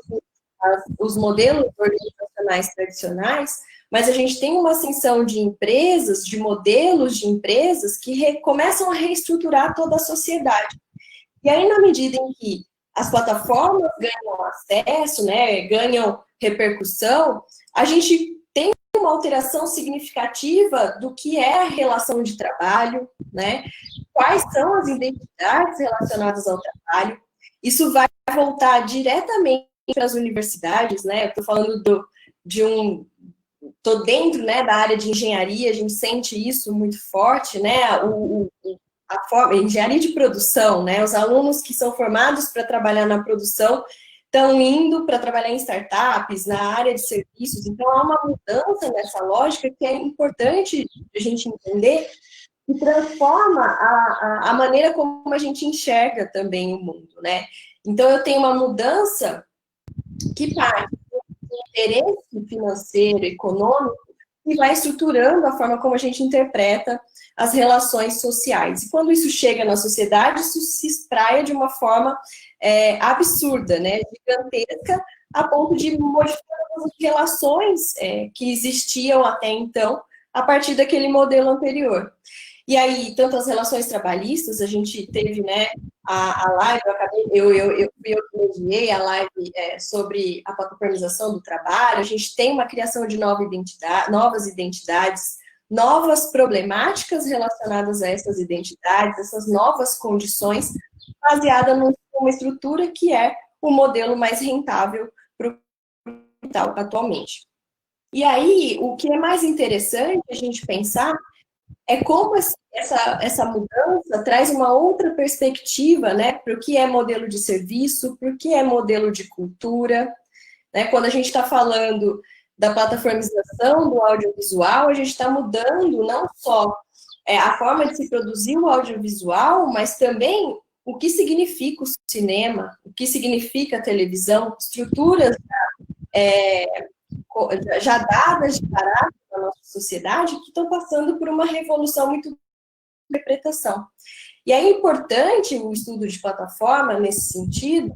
os modelos organizacionais tradicionais, mas a gente tem uma ascensão de empresas, de modelos de empresas que começam a reestruturar toda a sociedade. E aí, na medida em que as plataformas ganham acesso, né, ganham repercussão, a gente tem uma alteração significativa do que é a relação de trabalho, né, quais são as identidades relacionadas ao trabalho. Isso vai voltar diretamente para as universidades, né, eu estou falando estou dentro, né, da área de engenharia, a gente sente isso muito forte, né, engenharia de produção, né? Os alunos que são formados para trabalhar na produção estão indo para trabalhar em startups, na área de serviços. Então, há uma mudança nessa lógica que é importante a gente entender e transforma a maneira como a gente enxerga também o mundo, né? Então, eu tenho uma mudança que parte do interesse financeiro, econômico, e vai estruturando a forma como a gente interpreta as relações sociais. E quando isso chega na sociedade, isso se espraia de uma forma absurda, né, gigantesca, a ponto de modificar as relações que existiam até então, a partir daquele modelo anterior. E aí, tanto as relações trabalhistas, a gente teve, né, a live, eu mediei a live sobre a plataformização do trabalho, a gente tem uma criação de novas identidades, novas problemáticas relacionadas a essas identidades, essas novas condições, baseada numa estrutura que é o modelo mais rentável para o capital atualmente. E aí, o que é mais interessante a gente pensar é como essa mudança traz uma outra perspectiva, né, para o que é modelo de serviço, para o que é modelo de cultura, né? Quando a gente está falando da plataformização do audiovisual, a gente está mudando não só a forma de se produzir o audiovisual, mas também o que significa o cinema, o que significa a televisão, estruturas já dadas de caráter da nossa sociedade que estão passando por uma revolução muito de interpretação. E é importante o estudo de plataforma nesse sentido,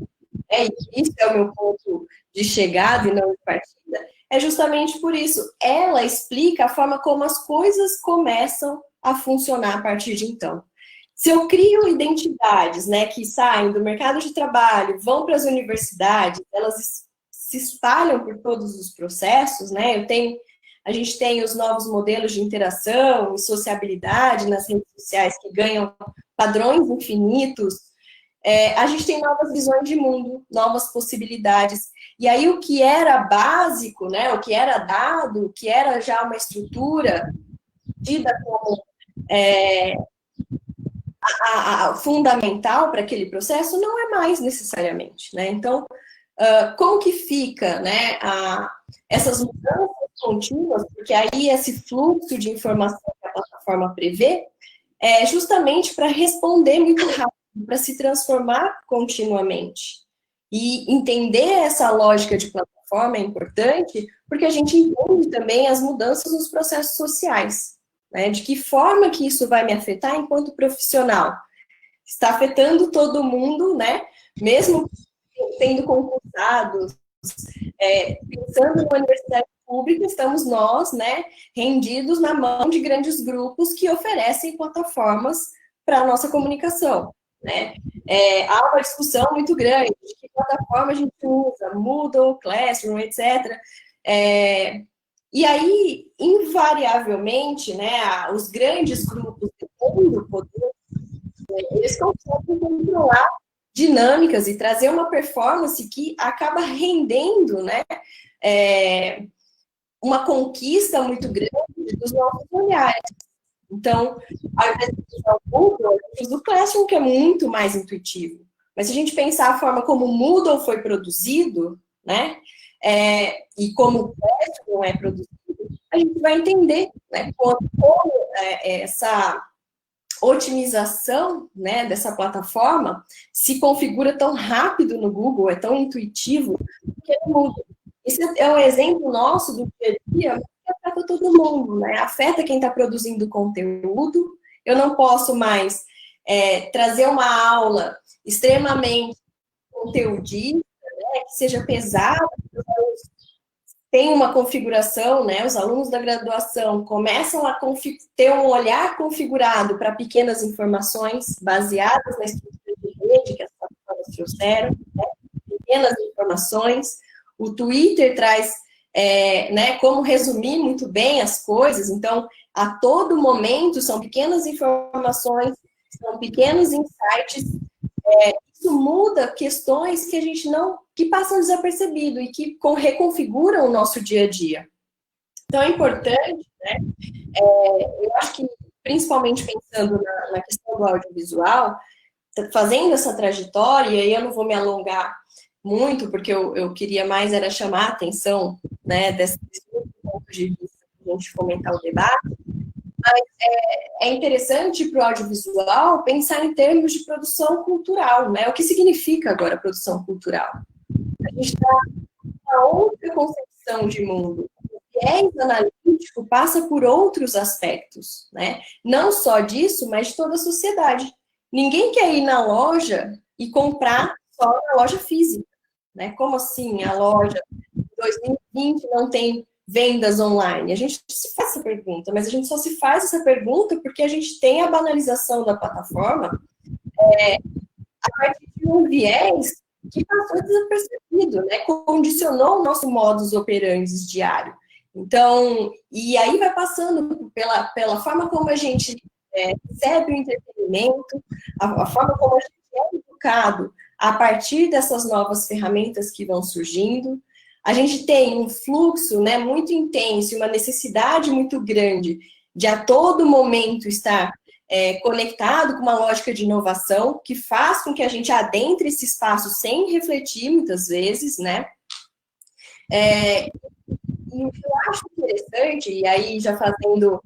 e isso é o meu ponto de chegada e não de partida, é justamente por isso. Ela explica a forma como as coisas começam a funcionar a partir de então. Se eu crio identidades, né, que saem do mercado de trabalho, vão para as universidades, elas se espalham por todos os processos, né? A gente tem os novos modelos de interação e sociabilidade nas redes sociais que ganham padrões infinitos. A gente tem novas visões de mundo, novas possibilidades. E aí o que era básico, né? O que era dado, o que era já uma estrutura tida como fundamental para aquele processo, não é mais necessariamente, né? Então, como que fica, né, essas mudanças contínuas, porque aí esse fluxo de informação que a plataforma prevê é justamente para responder muito rápido para se transformar continuamente. E entender essa lógica de plataforma é importante, porque a gente entende também as mudanças nos processos sociais, né? De que forma que isso vai me afetar enquanto profissional? Está afetando todo mundo, né? Mesmo tendo concursados, pensando na universidade pública, estamos nós, né, rendidos na mão de grandes grupos que oferecem plataformas para a nossa comunicação, né? Há uma discussão muito grande de que plataforma a gente usa, Moodle, Classroom, etc. E aí, invariavelmente, né, os grandes grupos que têm o poder, eles conseguem controlar dinâmicas e trazer uma performance que acaba rendendo, né, uma conquista muito grande dos nossos olhares. Então, ao invés de usar o Google, a gente usa o Classroom, que é muito mais intuitivo. Mas se a gente pensar a forma como o Moodle foi produzido, né, e como o Classroom é produzido, a gente vai entender, né, como essa otimização, né, dessa plataforma se configura tão rápido no Google, é tão intuitivo, que no Moodle. Esse é um exemplo nosso do dia a dia, mas que afeta todo mundo, né? Afeta quem está produzindo conteúdo. Eu não posso mais trazer uma aula extremamente conteudista, né, que seja pesada, tem uma configuração, né? Os alunos da graduação começam a ter um olhar configurado para pequenas informações baseadas na estrutura de rede que as plataformas trouxeram, né? Pequenas informações. O Twitter traz, né, como resumir muito bem as coisas. Então, a todo momento são pequenas informações, são pequenos insights. Isso muda questões que a gente que passam desapercebido e que reconfiguram o nosso dia a dia. Então, é importante, né? Eu acho que, principalmente pensando na questão do audiovisual, fazendo essa trajetória, e aí eu não vou me alongar muito, porque eu queria mais era chamar a atenção, né, desse ponto de vista para a gente fomentar o debate, mas é interessante para o audiovisual pensar em termos de produção cultural, né? O que significa agora produção cultural? A gente está com outra concepção de mundo. O viés analítico passa por outros aspectos, né? Não só disso, mas de toda a sociedade. Ninguém quer ir na loja e comprar só na loja física, né? Como assim a loja de 2020 não tem vendas online? A gente se faz essa pergunta, mas a gente só se faz essa pergunta porque a gente tem a banalização da plataforma a partir de um viés que passou desapercebido, né? Condicionou o nosso modus operandi diário. Então, e aí vai passando pela forma como a gente recebe o entretenimento, a forma como a gente é educado a partir dessas novas ferramentas que vão surgindo. A gente tem um fluxo, né, muito intenso, uma necessidade muito grande de a todo momento estar conectado com uma lógica de inovação que faz com que a gente adentre esse espaço sem refletir muitas vezes, né? E o que eu acho interessante, e aí já fazendo,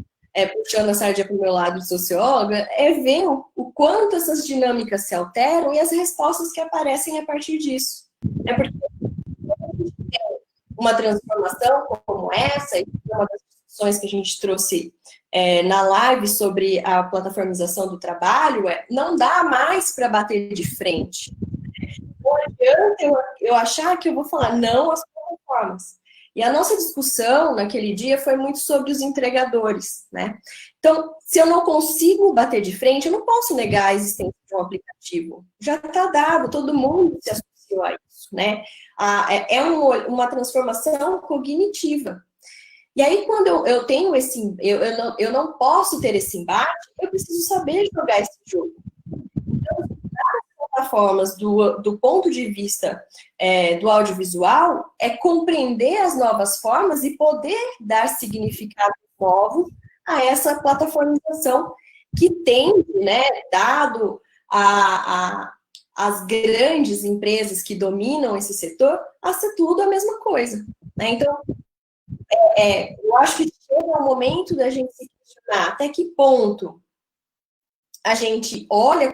puxando a sardinha para o meu lado de socióloga, é ver o quanto essas dinâmicas se alteram e as respostas que aparecem a partir disso. Porque uma transformação como essa, e uma das discussões que a gente trouxe na live sobre a plataformização do trabalho, não dá mais para bater de frente. Não adianta eu achar que eu vou falar não às plataformas. E a nossa discussão naquele dia foi muito sobre os entregadores, né? Então, se eu não consigo bater de frente, eu não posso negar a existência de um aplicativo. Já está dado, todo mundo se associou a isso, né? É uma transformação cognitiva. E aí, quando eu tenho eu não posso ter esse embate, eu preciso saber jogar esse jogo. Então, as plataformas do ponto de vista do audiovisual é compreender as novas formas e poder dar significados novos a essa plataformização que tende, né, dado as grandes empresas que dominam esse setor, a ser tudo a mesma coisa, né? Então, eu acho que chega o momento da gente se questionar até que ponto a gente olha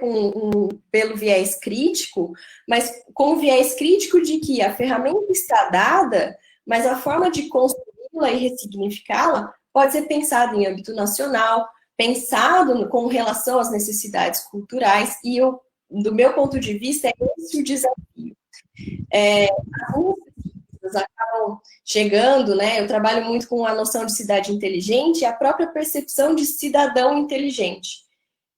pelo viés crítico, mas com o viés crítico de que a ferramenta está dada, mas a forma de construí-la e ressignificá-la pode ser pensada em âmbito nacional, pensado com relação às necessidades culturais, e do meu ponto de vista, é esse o desafio. As acabam chegando, né? Eu trabalho muito com a noção de cidade inteligente e a própria percepção de cidadão inteligente.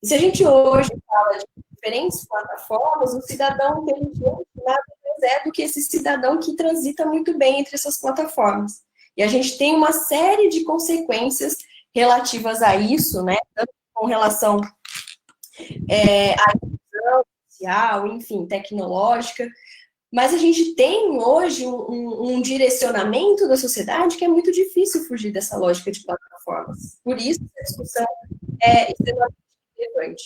E se a gente hoje fala de diferentes plataformas, o cidadão inteligente nada mais é do que esse cidadão que transita muito bem entre essas plataformas. E a gente tem uma série de consequências relativas a isso, né? Tanto com relação à inclusão social, enfim, tecnológica. Mas a gente tem hoje um direcionamento da sociedade que é muito difícil fugir dessa lógica de plataformas. Por isso, a discussão é extremamente relevante.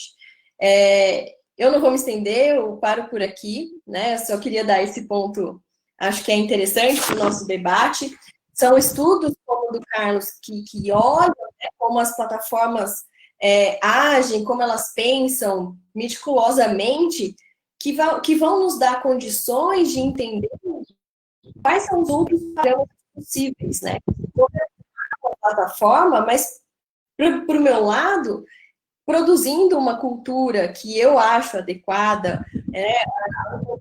Eu não vou me estender, eu paro por aqui, né? Eu só queria dar esse ponto, acho que é interessante para o nosso debate. São estudos como o do Carlos que olham, né, como as plataformas agem, como elas pensam meticulosamente, que vão nos dar condições de entender quais são os outros parâmetros possíveis, né? Uma plataforma, mas, para o meu lado, produzindo uma cultura que eu acho adequada,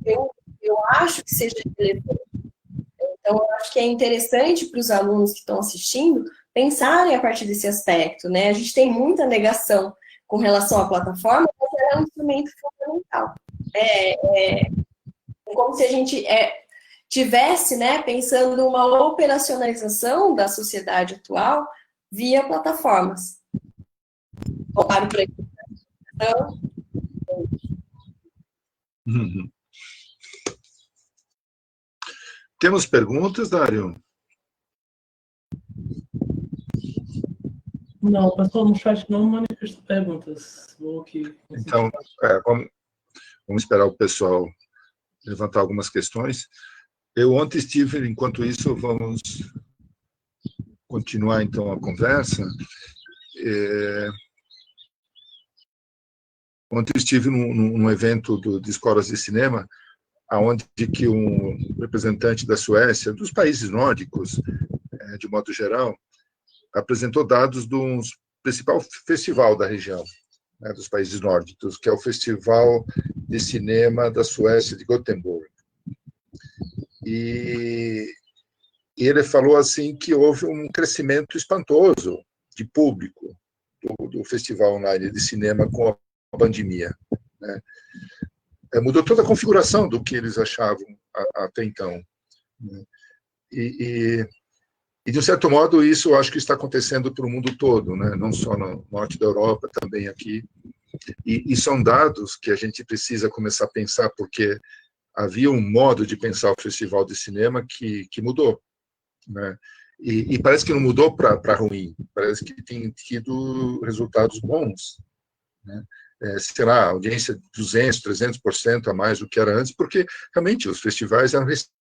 eu acho que seja relevante. Então, eu acho que é interessante para os alunos que estão assistindo pensarem a partir desse aspecto, né? A gente tem muita negação com relação à plataforma, mas ela é um instrumento fundamental. É como se a gente tivesse, né, pensando uma operacionalização da sociedade atual via plataformas. Paro por aqui. Então, Temos perguntas, Dário? Não, o pessoal no chat não manifestou perguntas. Vou aqui. Então, vamos esperar o pessoal levantar algumas questões. Eu ontem estive, enquanto isso, vamos continuar, então, a conversa. Ontem eu estive num evento de escolas de cinema, onde que um representante da Suécia, dos países nórdicos, de modo geral, apresentou dados do principal festival da região, né, dos países nórdicos, que é o Festival de Cinema da Suécia, de Gothenburg. E ele falou assim que houve um crescimento espantoso de público do Festival Online de Cinema com a pandemia, né? Mudou toda a configuração do que eles achavam até então, né? E, de um certo modo, isso eu acho que está acontecendo para o mundo todo, né? Não só no norte da Europa, também aqui. E são dados que a gente precisa começar a pensar, porque havia um modo de pensar o Festival de Cinema que mudou, né? E parece que não mudou para ruim, parece que tem tido resultados bons, né? Será audiência de 200%, 300% a mais do que era antes, porque realmente os festivais eram restritos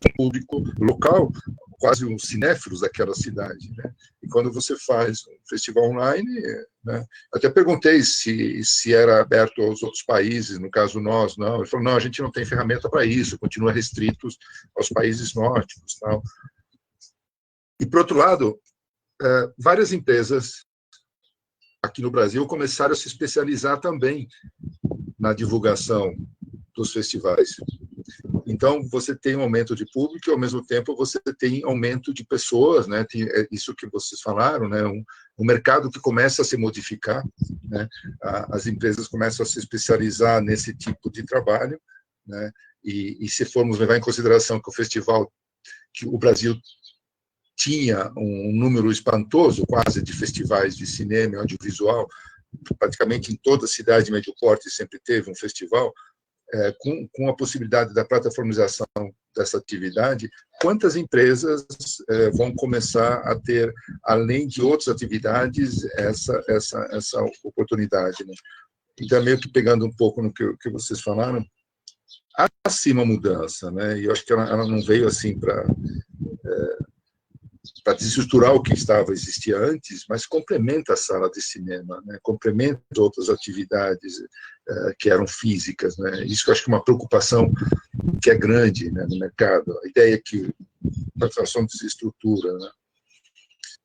ao público local, quase os cinéfilos daquela cidade, né? E quando você faz um festival online, né, até perguntei se era aberto aos outros países, no caso nós, não. Ele falou, não, a gente não tem ferramenta para isso, continua restritos aos países nórdicos, tal. E, por outro lado, várias empresas aqui no Brasil começaram a se especializar também na divulgação dos festivais. Então, você tem um aumento de público e, ao mesmo tempo, você tem aumento de pessoas, né? Tem isso que vocês falaram, né? Um mercado que começa a se modificar, né? As empresas começam a se especializar nesse tipo de trabalho, né? E se formos levar em consideração que o festival, que o Brasil tinha um número espantoso, quase, de festivais de cinema e audiovisual, praticamente em toda cidade de médio porte sempre teve um festival, com a possibilidade da plataformização dessa atividade, quantas empresas vão começar a ter, além de outras atividades, essa oportunidade, né? Então, meio que pegando um pouco no que vocês falaram, há sim uma mudança, né? E eu acho que ela não veio assim para para desestruturar o que existia antes, mas complementa a sala de cinema, né? Complementa outras atividades que eram físicas, né? Isso que eu acho que é uma preocupação que é grande, né, no mercado. A ideia é que a participação desestrutura, né?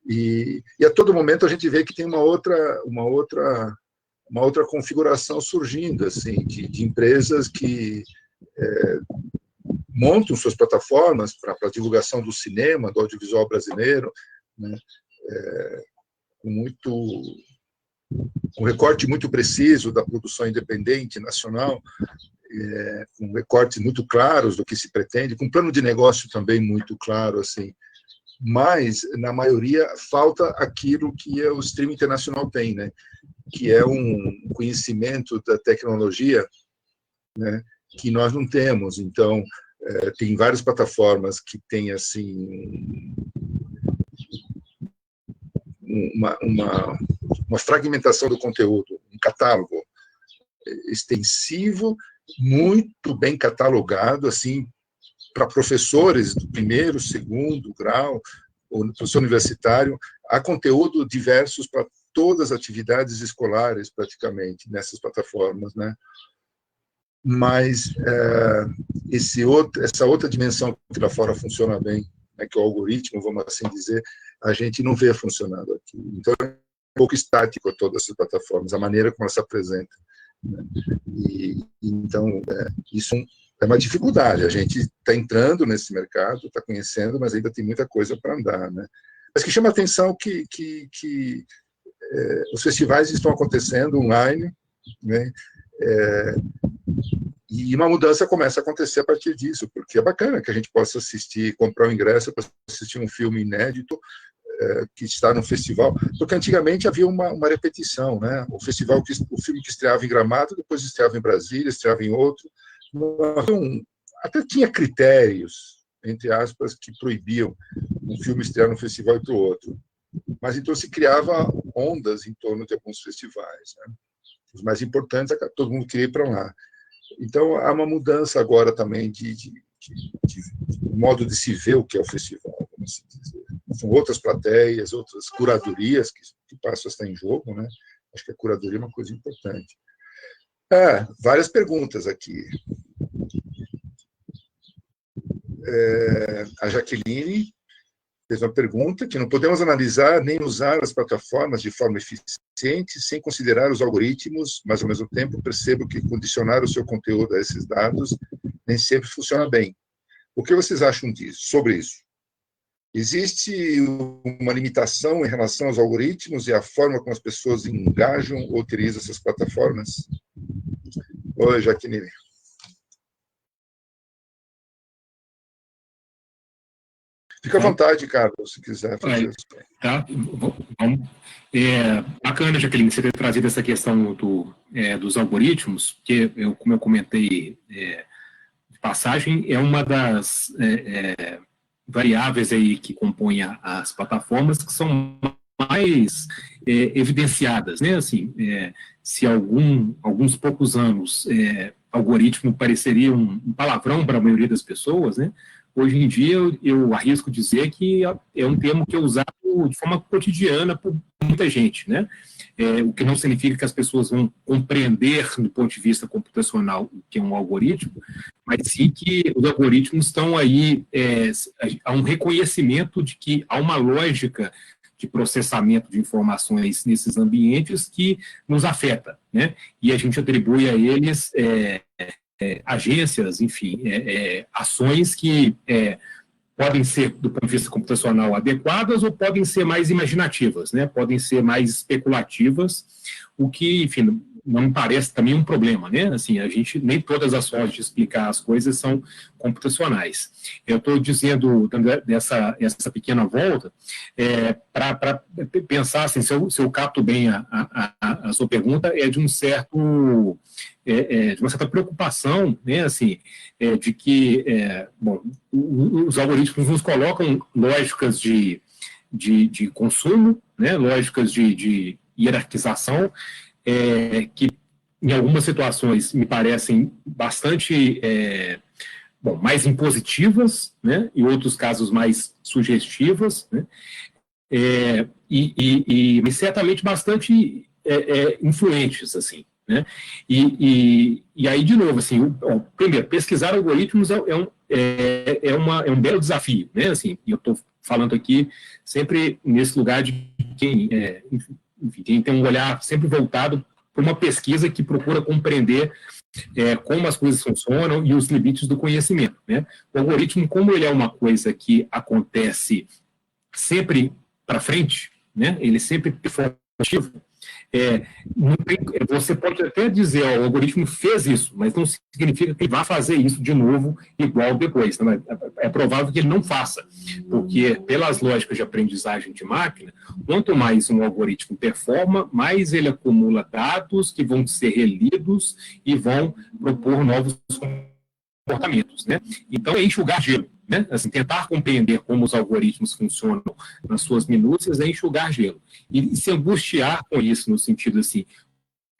E a todo momento a gente vê que tem uma outra configuração surgindo, assim, de empresas que montam suas plataformas para a divulgação do cinema, do audiovisual brasileiro, né, com recorte muito preciso da produção independente nacional, com recortes muito claros do que se pretende, com plano de negócio também muito claro, assim. Mas, na maioria, falta aquilo que o streaming internacional tem, né, que é um conhecimento da tecnologia, né, que nós não temos. Então, tem várias plataformas que têm assim uma fragmentação do conteúdo, um catálogo extensivo, muito bem catalogado, assim, para professores do primeiro, segundo grau, ou professor universitário. Há conteúdo diversos para todas as atividades escolares, praticamente, nessas plataformas, né? Mas essa outra dimensão que lá fora funciona bem, né, que é o algoritmo, vamos assim dizer, a gente não vê funcionando aqui. Então, é um pouco estático todas essas plataformas, a maneira como elas se apresentam, né? Então, isso é uma dificuldade. A gente está entrando nesse mercado, está conhecendo, mas ainda tem muita coisa para andar, né? Mas que chama a atenção que os festivais estão acontecendo online, né? E uma mudança começa a acontecer a partir disso, porque é bacana que a gente possa assistir, comprar um ingresso para assistir um filme inédito que está no festival, porque antigamente havia uma repetição, né? O filme que estreava em Gramado, depois estreava em Brasília, estreava em outro. Até tinha critérios, entre aspas, que proibiam um filme estrear num festival e para o outro. Mas então se criava ondas em torno de alguns festivais, né? Os mais importantes, todo mundo queria ir para lá. Então, há uma mudança agora também de modo de se ver o que é o festival, como se dizer. São outras plateias, outras curadorias que passam a estar em jogo, né? Acho que a curadoria é uma coisa importante. Várias perguntas aqui. A Jaqueline fez uma pergunta que não podemos analisar nem usar as plataformas de forma eficiente sem considerar os algoritmos, mas, ao mesmo tempo, percebo que condicionar o seu conteúdo a esses dados nem sempre funciona bem. O que vocês acham sobre isso? Existe uma limitação em relação aos algoritmos e à forma como as pessoas engajam ou utilizam essas plataformas? Oi, Jaqueline. Fica à vontade, Carlos, se quiser fazer isso. Tá, vamos. Bacana, Jaqueline, você ter trazido essa questão dos algoritmos, que, como eu comentei de passagem, é uma das variáveis aí que compõem as plataformas que são mais evidenciadas, né? Assim, se alguns poucos anos algoritmo pareceria um palavrão para a maioria das pessoas, né? Hoje em dia, eu arrisco dizer que é um termo que é usado de forma cotidiana por muita gente, né? O que não significa que as pessoas vão compreender, do ponto de vista computacional, o que é um algoritmo, mas sim que os algoritmos estão aí, há um reconhecimento de que há uma lógica de processamento de informações nesses ambientes que nos afeta, né? E a gente atribui a eles agências, enfim, ações que podem ser, do ponto de vista computacional, adequadas ou podem ser mais imaginativas, né? Podem ser mais especulativas, o que, enfim, não me parece também um problema, né? Assim, nem todas as formas de explicar as coisas são computacionais. Eu estou dizendo essa pequena volta para pensar, assim, se eu capto bem a sua pergunta, de uma certa preocupação, né, assim, de que os algoritmos nos colocam lógicas de consumo, né, lógicas de hierarquização, que em algumas situações me parecem bastante bom, mais impositivas, né, e outros casos mais sugestivas, né, mas certamente bastante influentes, assim, né, e aí, de novo, assim, primeiro, pesquisar algoritmos é um belo desafio, né, assim, e eu estou falando aqui sempre nesse lugar de quem, enfim, quem tem um olhar sempre voltado para uma pesquisa que procura compreender como as coisas funcionam e os limites do conhecimento, né? O algoritmo, como ele é uma coisa que acontece sempre para frente, né? Ele sempre é performativo. Você pode até dizer, o algoritmo fez isso, mas não significa que ele vai fazer isso de novo igual depois. Né? É provável que ele não faça, porque pelas lógicas de aprendizagem de máquina, quanto mais um algoritmo performa, mais ele acumula dados que vão ser relidos e vão propor novos comportamentos, né? Então, é enxugar gelo, né? Assim, tentar compreender como os algoritmos funcionam nas suas minúcias é enxugar gelo. E se angustiar com isso, no sentido assim,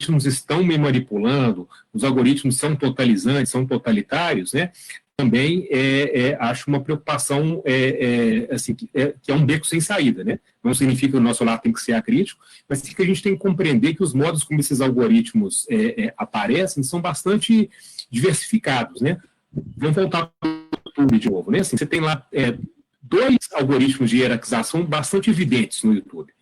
os algoritmos estão me manipulando, os algoritmos são totalizantes, são totalitários, né? Também acho uma preocupação assim, que é um beco sem saída, né? Não significa que o nosso lado tem que ser acrítico, mas que a gente tem que compreender que os modos como esses algoritmos aparecem são bastante diversificados, né? Vamos voltar para o YouTube de novo, né? Assim, você tem lá dois algoritmos de hierarquização bastante evidentes no YouTube.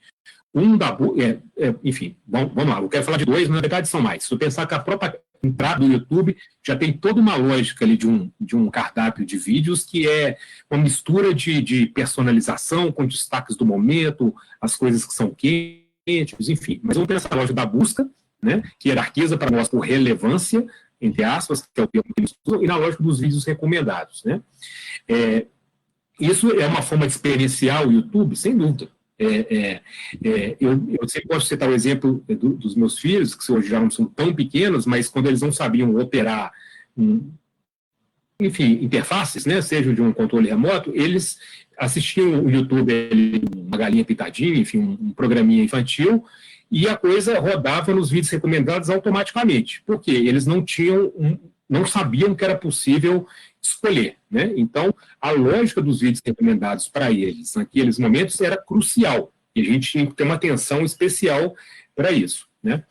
Enfim, vamos lá, eu quero falar de dois, mas na verdade são mais. Se eu pensar que a própria entrada do YouTube já tem toda uma lógica ali de um cardápio de vídeos que é uma mistura de personalização com destaques do momento, as coisas que são quentes, enfim. Mas vamos pensar na lógica da busca, né, que hierarquiza para nós por relevância, entre aspas, que é o termo que eles usam, e na lógica dos vídeos recomendados, né? Isso é uma forma de experienciar o YouTube, sem dúvida. Eu sempre posso citar o exemplo dos meus filhos, que hoje já não são tão pequenos, mas quando eles não sabiam operar, enfim, interfaces, né, seja de um controle remoto, eles assistiam o YouTube, uma galinha pitadinha, enfim, um programinha infantil, e a coisa rodava nos vídeos recomendados automaticamente, porque eles não sabiam que era possível escolher, né? Então, a lógica dos vídeos recomendados para eles, naqueles momentos, era crucial, e a gente tinha que ter uma atenção especial para isso, né?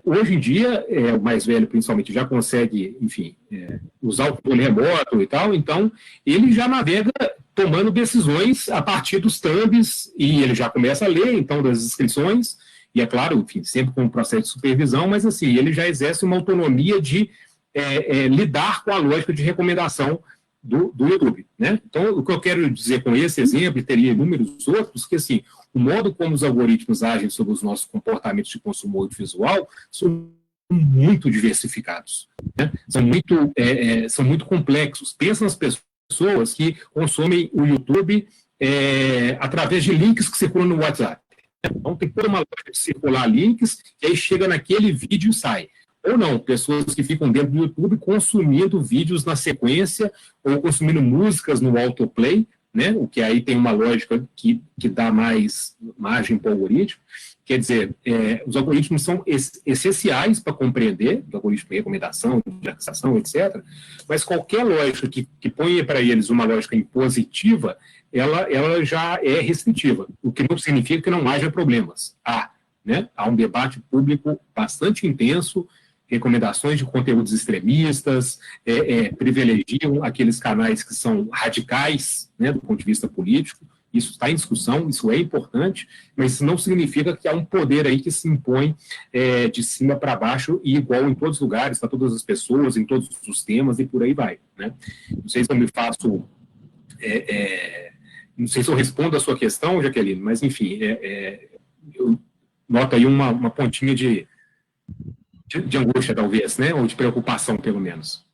Hoje em dia, o mais velho, principalmente, já consegue, enfim, usar o controle remoto e tal, então, ele já navega tomando decisões a partir dos thumbs, e ele já começa a ler, então, das inscrições, e é claro, enfim, sempre com um processo de supervisão, mas assim, ele já exerce uma autonomia de lidar com a lógica de recomendação do YouTube, né? Então, o que eu quero dizer com esse exemplo, e teria inúmeros outros, que assim, o modo como os algoritmos agem sobre os nossos comportamentos de consumo audiovisual são muito diversificados, né? São muito complexos. Pensa nas pessoas que consomem o YouTube através de links que circulam no WhatsApp. Então, tem toda uma lógica de circular links, e aí chega naquele vídeo e sai. Ou não, pessoas que ficam dentro do YouTube consumindo vídeos na sequência, ou consumindo músicas no autoplay, né? O que aí tem uma lógica que dá mais margem para o algoritmo. Quer dizer, os algoritmos são essenciais para compreender, o algoritmo de recomendação, de indexação, etc., mas qualquer lógica que ponha para eles uma lógica impositiva, ela já é restritiva, o que não significa que não haja problemas. Né? Há um debate público bastante intenso, recomendações de conteúdos extremistas, privilegiam aqueles canais que são radicais, né, do ponto de vista político. Isso está em discussão, isso é importante, mas isso não significa que há um poder aí que se impõe de cima para baixo e igual em todos os lugares, para todas as pessoas, em todos os temas e por aí vai, né? Não sei se eu me faço... não sei se eu respondo a sua questão, Jaqueline, mas, enfim, eu noto aí uma pontinha de angústia, talvez, né? Ou de preocupação, pelo menos.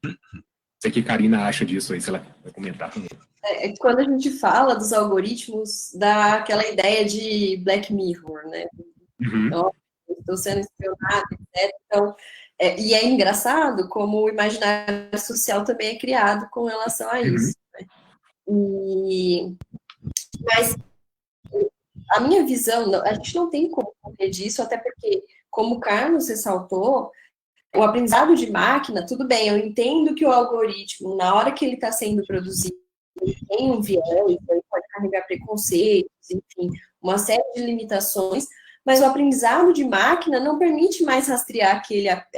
Não sei o que a Karina acha disso aí, se ela vai comentar também. Quando a gente fala dos algoritmos, dá aquela ideia de Black Mirror, né? Então, estou sendo espionado, etc. Então, e é engraçado como o imaginário social também é criado com relação a isso. Né? Mas a minha visão, a gente não tem como correr disso, até porque, como o Carlos ressaltou, o aprendizado de máquina, tudo bem, eu entendo que o algoritmo, na hora que ele está sendo produzido, ele tem um viés, ele pode carregar preconceitos, enfim, uma série de limitações, mas o aprendizado de máquina não permite mais rastrear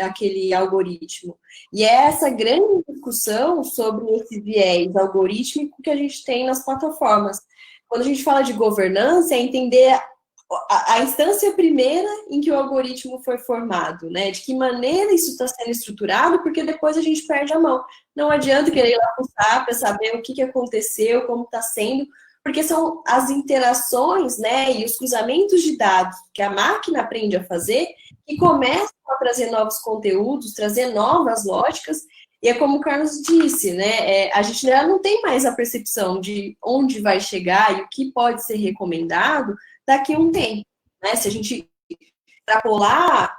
aquele algoritmo. E é essa grande discussão sobre esse viés algorítmico que a gente tem nas plataformas. Quando a gente fala de governança, é entender a instância primeira em que o algoritmo foi formado, né? De que maneira isso está sendo estruturado, porque depois a gente perde a mão. Não adianta querer ir lá fuçar para saber o que aconteceu, como está sendo, porque são as interações, né, e os cruzamentos de dados que a máquina aprende a fazer que começam a trazer novos conteúdos, trazer novas lógicas, e é como o Carlos disse, né, a gente não tem mais a percepção de onde vai chegar e o que pode ser recomendado daqui a um tempo, né, se a gente extrapolar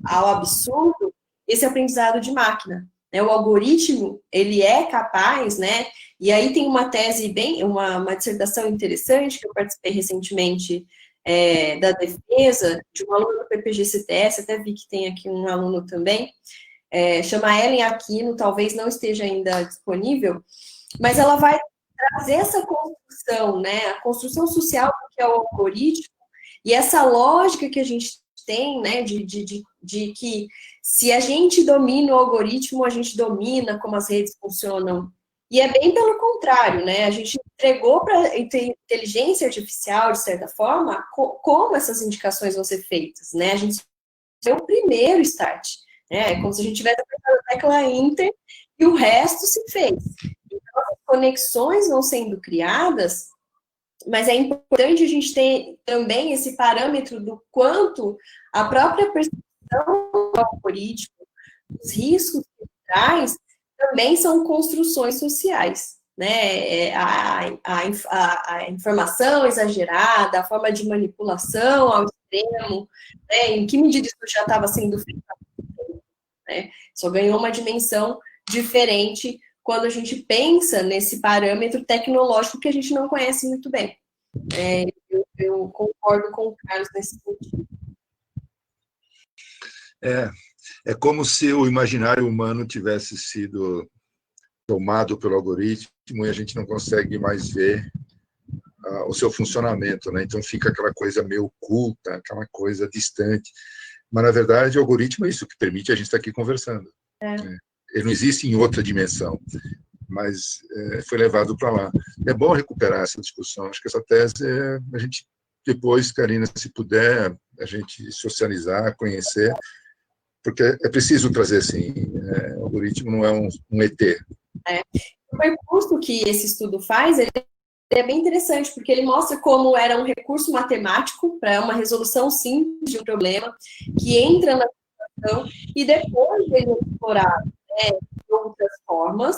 ao absurdo esse aprendizado de máquina. O algoritmo, ele é capaz, né? E aí tem uma tese uma dissertação interessante que eu participei recentemente da defesa de um aluno do PPG-CTS, até vi que tem aqui um aluno também, chama Ellen Aquino, talvez não esteja ainda disponível, mas ela vai trazer essa construção, né? A construção social do que é o algoritmo e essa lógica que a gente tem, né, de que se a gente domina o algoritmo, a gente domina como as redes funcionam. E é bem pelo contrário, né? A gente entregou para a inteligência artificial, de certa forma, como essas indicações vão ser feitas, né? A gente é o primeiro start, né? É como se a gente tivesse apertado a tecla Enter e o resto se fez. Então, as conexões vão sendo criadas, mas é importante a gente ter também esse parâmetro do quanto a própria percepção do algoritmo, os riscos que traz, também são construções sociais, né? A informação exagerada, a forma de manipulação ao extremo, né? Em que medida isso já estava sendo feito, né? Só ganhou uma dimensão diferente quando a gente pensa nesse parâmetro tecnológico que a gente não conhece muito bem. Eu concordo com o Carlos nesse sentido. É como se o imaginário humano tivesse sido tomado pelo algoritmo e a gente não consegue mais ver o seu funcionamento, né? Então fica aquela coisa meio oculta, aquela coisa distante. Mas, na verdade, o algoritmo é isso que permite a gente estar aqui conversando. Ele não existe em outra dimensão, mas foi levado para lá. É bom recuperar essa discussão. Acho que essa tese, a gente depois, Karina, se puder, a gente socializar, conhecer, porque é preciso trazer, assim, o algoritmo não é um ET. O percurso que esse estudo faz, ele é bem interessante, porque ele mostra como era um recurso matemático para uma resolução simples de um problema, que entra na computação, e depois ele é explorado, né, de outras formas,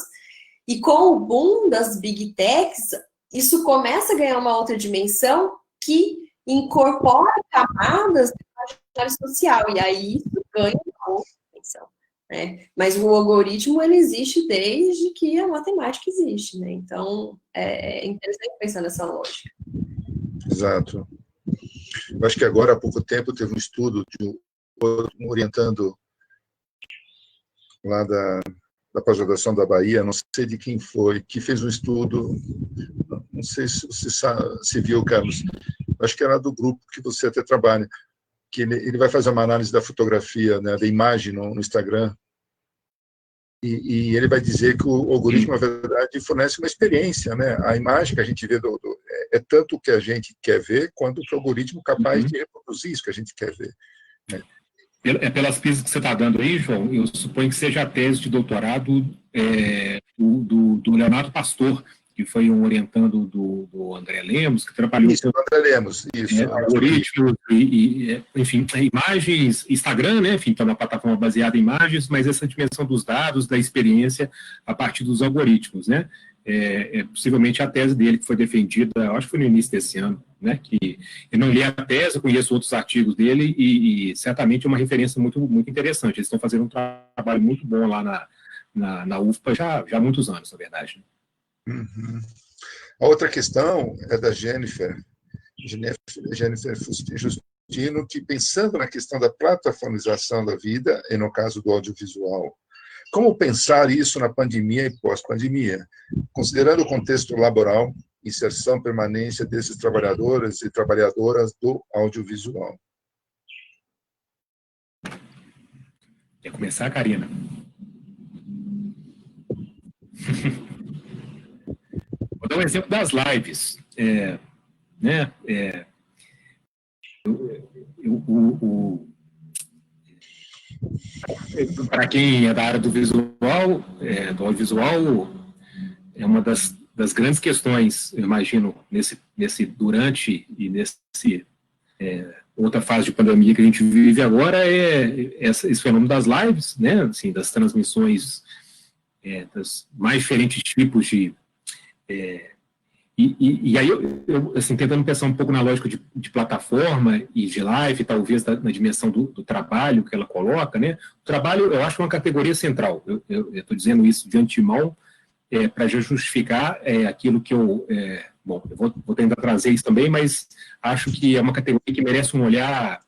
e com o boom das big techs, isso começa a ganhar uma outra dimensão que incorpora camadas do imaginário social, e aí isso ganha uma outra dimensão. Né? Mas o algoritmo, ele existe desde que a matemática existe, né? Então, é interessante pensar nessa lógica. Exato. Eu acho que agora, há pouco tempo, teve um estudo de um orientando lá da pós-graduação da Bahia, não sei de quem foi, que fez um estudo, não sei se você viu, Carlos, acho que era do grupo que você até trabalha, que ele vai fazer uma análise da fotografia, né, da imagem no Instagram, e ele vai dizer que o algoritmo, na verdade, fornece uma experiência, né? A imagem que a gente vê é tanto o que a gente quer ver, quanto o algoritmo capaz de reproduzir isso que a gente quer ver. Né? Pelas pistas que você está dando aí, João, eu suponho que seja a tese de doutorado do Leonardo Pastor, que foi um orientando do André Lemos, que trabalhou com André Lemos, algoritmos enfim, imagens, Instagram, né, enfim, está uma plataforma baseada em imagens, mas essa dimensão dos dados, da experiência a partir dos algoritmos, né, possivelmente a tese dele que foi defendida, eu acho que foi no início desse ano, né, que eu não li a tese, eu conheço outros artigos dele e certamente é uma referência muito, muito interessante. Eles estão fazendo um trabalho muito bom lá na UFPA já há muitos anos, na verdade. Uhum. A outra questão é da Jennifer Justino, discutindo que, pensando na questão da plataformização da vida, e no caso do audiovisual, como pensar isso na pandemia e pós-pandemia, considerando o contexto laboral, inserção, permanência desses trabalhadores e trabalhadoras do audiovisual? Quer começar, Karina? Vou dar um exemplo das lives. Para quem é da área do visual, do audiovisual, é uma das grandes questões, eu imagino, nesse durante e nesse outra fase de pandemia que a gente vive agora, esse fenômeno das lives, né, assim, das transmissões, dos mais diferentes tipos de... E aí, eu assim, tentando pensar um pouco na lógica de plataforma e de live, talvez na dimensão do trabalho que ela coloca, né? O trabalho, eu acho uma categoria central. Eu estou dizendo isso de antemão para justificar aquilo que eu... bom, eu vou tentar trazer isso também, mas acho que é uma categoria que merece um olhar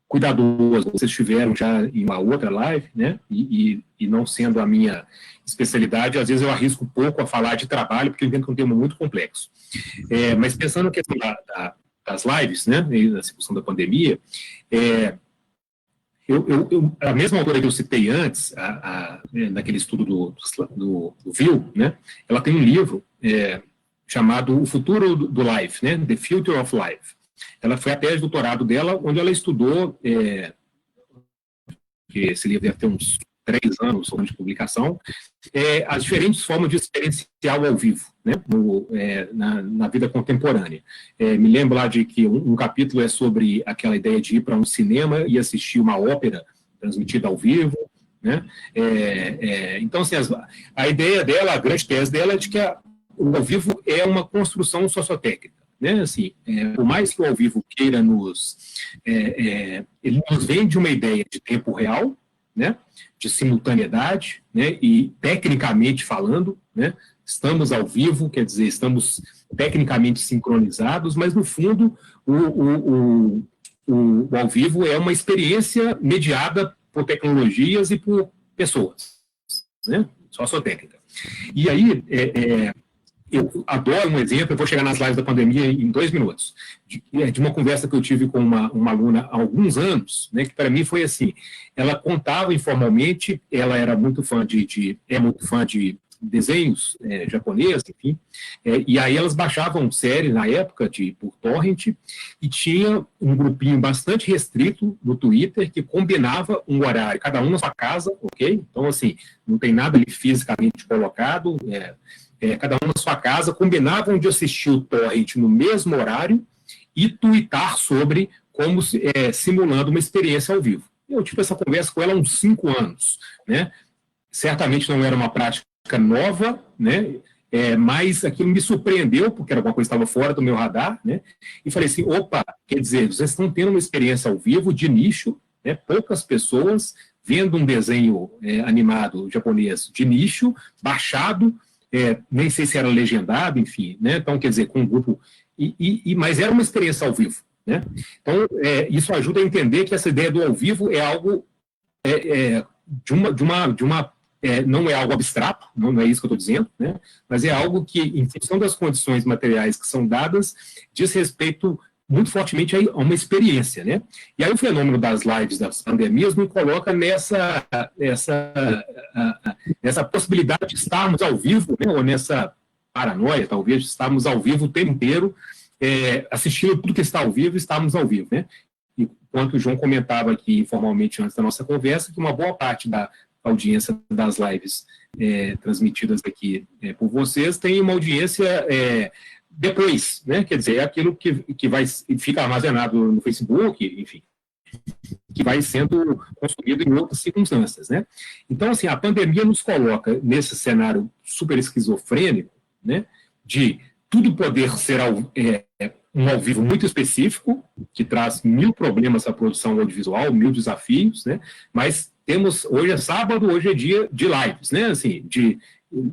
cuidadoso. Vocês tiveram já em uma outra live, né? E não sendo a minha especialidade, às vezes eu arrisco um pouco a falar de trabalho, porque eu entendo que é um tema muito complexo. Mas pensando na questão das lives, né, na situação da pandemia, a mesma autora que eu citei antes, naquele estudo do VIL, né, ela tem um livro chamado O Futuro do Life, né, The Future of Life. Ela foi a tese de doutorado dela, onde ela estudou, que esse livro deve ter uns 3 anos de publicação, as diferentes formas de experiencial ao vivo, né, na vida contemporânea. Me lembro lá de que um capítulo é sobre aquela ideia de ir para um cinema e assistir uma ópera transmitida ao vivo, né? Então, assim, a ideia dela, a grande tese dela é de que o ao vivo é uma construção sociotécnica. Né, assim, por mais que o ao vivo queira ele nos vende uma ideia de tempo real, né, de simultaneidade, né, e tecnicamente falando, né, estamos ao vivo, quer dizer, estamos tecnicamente sincronizados, mas no fundo o ao vivo é uma experiência mediada por tecnologias e por pessoas, né, sociotécnica. E aí, eu adoro um exemplo, eu vou chegar nas lives da pandemia em 2 minutos, de uma conversa que eu tive com uma aluna há alguns anos, né, que para mim foi assim, ela contava informalmente, ela era muito fã muito fã de desenhos japoneses, enfim, e aí elas baixavam séries na época por torrent, e tinha um grupinho bastante restrito no Twitter que combinava um horário, cada um na sua casa, ok? Então, assim, não tem nada ali fisicamente colocado, cada um na sua casa, combinavam de assistir o torrent no mesmo horário e tuitar sobre como simulando uma experiência ao vivo. Eu tive essa conversa com ela há uns 5 anos, né? Certamente não era uma prática nova, né? Mas aquilo me surpreendeu, porque era alguma coisa que estava fora do meu radar, né? E falei assim, opa, quer dizer, vocês estão tendo uma experiência ao vivo de nicho, né? Poucas pessoas vendo um desenho animado japonês de nicho, baixado, nem sei se era legendado, enfim, né? Então, quer dizer, com um grupo... mas era uma experiência ao vivo, né? Então, isso ajuda a entender que essa ideia do ao vivo é algo não é algo abstrato, não é isso que eu estou dizendo, né? Mas é algo que, em função das condições materiais que são dadas, diz respeito muito fortemente a uma experiência, né? E aí o fenômeno das lives, das pandemias, nos coloca nessa possibilidade de estarmos ao vivo, né? Ou nessa paranoia, talvez, de estarmos ao vivo o tempo inteiro, assistindo tudo que está ao vivo, estarmos ao vivo, né? E enquanto o João comentava aqui informalmente antes da nossa conversa, que uma boa parte da audiência das lives transmitidas aqui por vocês tem uma audiência depois, né? Quer dizer, é aquilo que fica armazenado no Facebook, enfim, que vai sendo consumido em outras circunstâncias, né? Então, assim, a pandemia nos coloca nesse cenário super esquizofrênico, né? De tudo poder ser um ao vivo muito específico, que traz 1000 problemas à produção audiovisual, 1000 desafios, né? Mas hoje é sábado, hoje é dia de lives, né? Assim,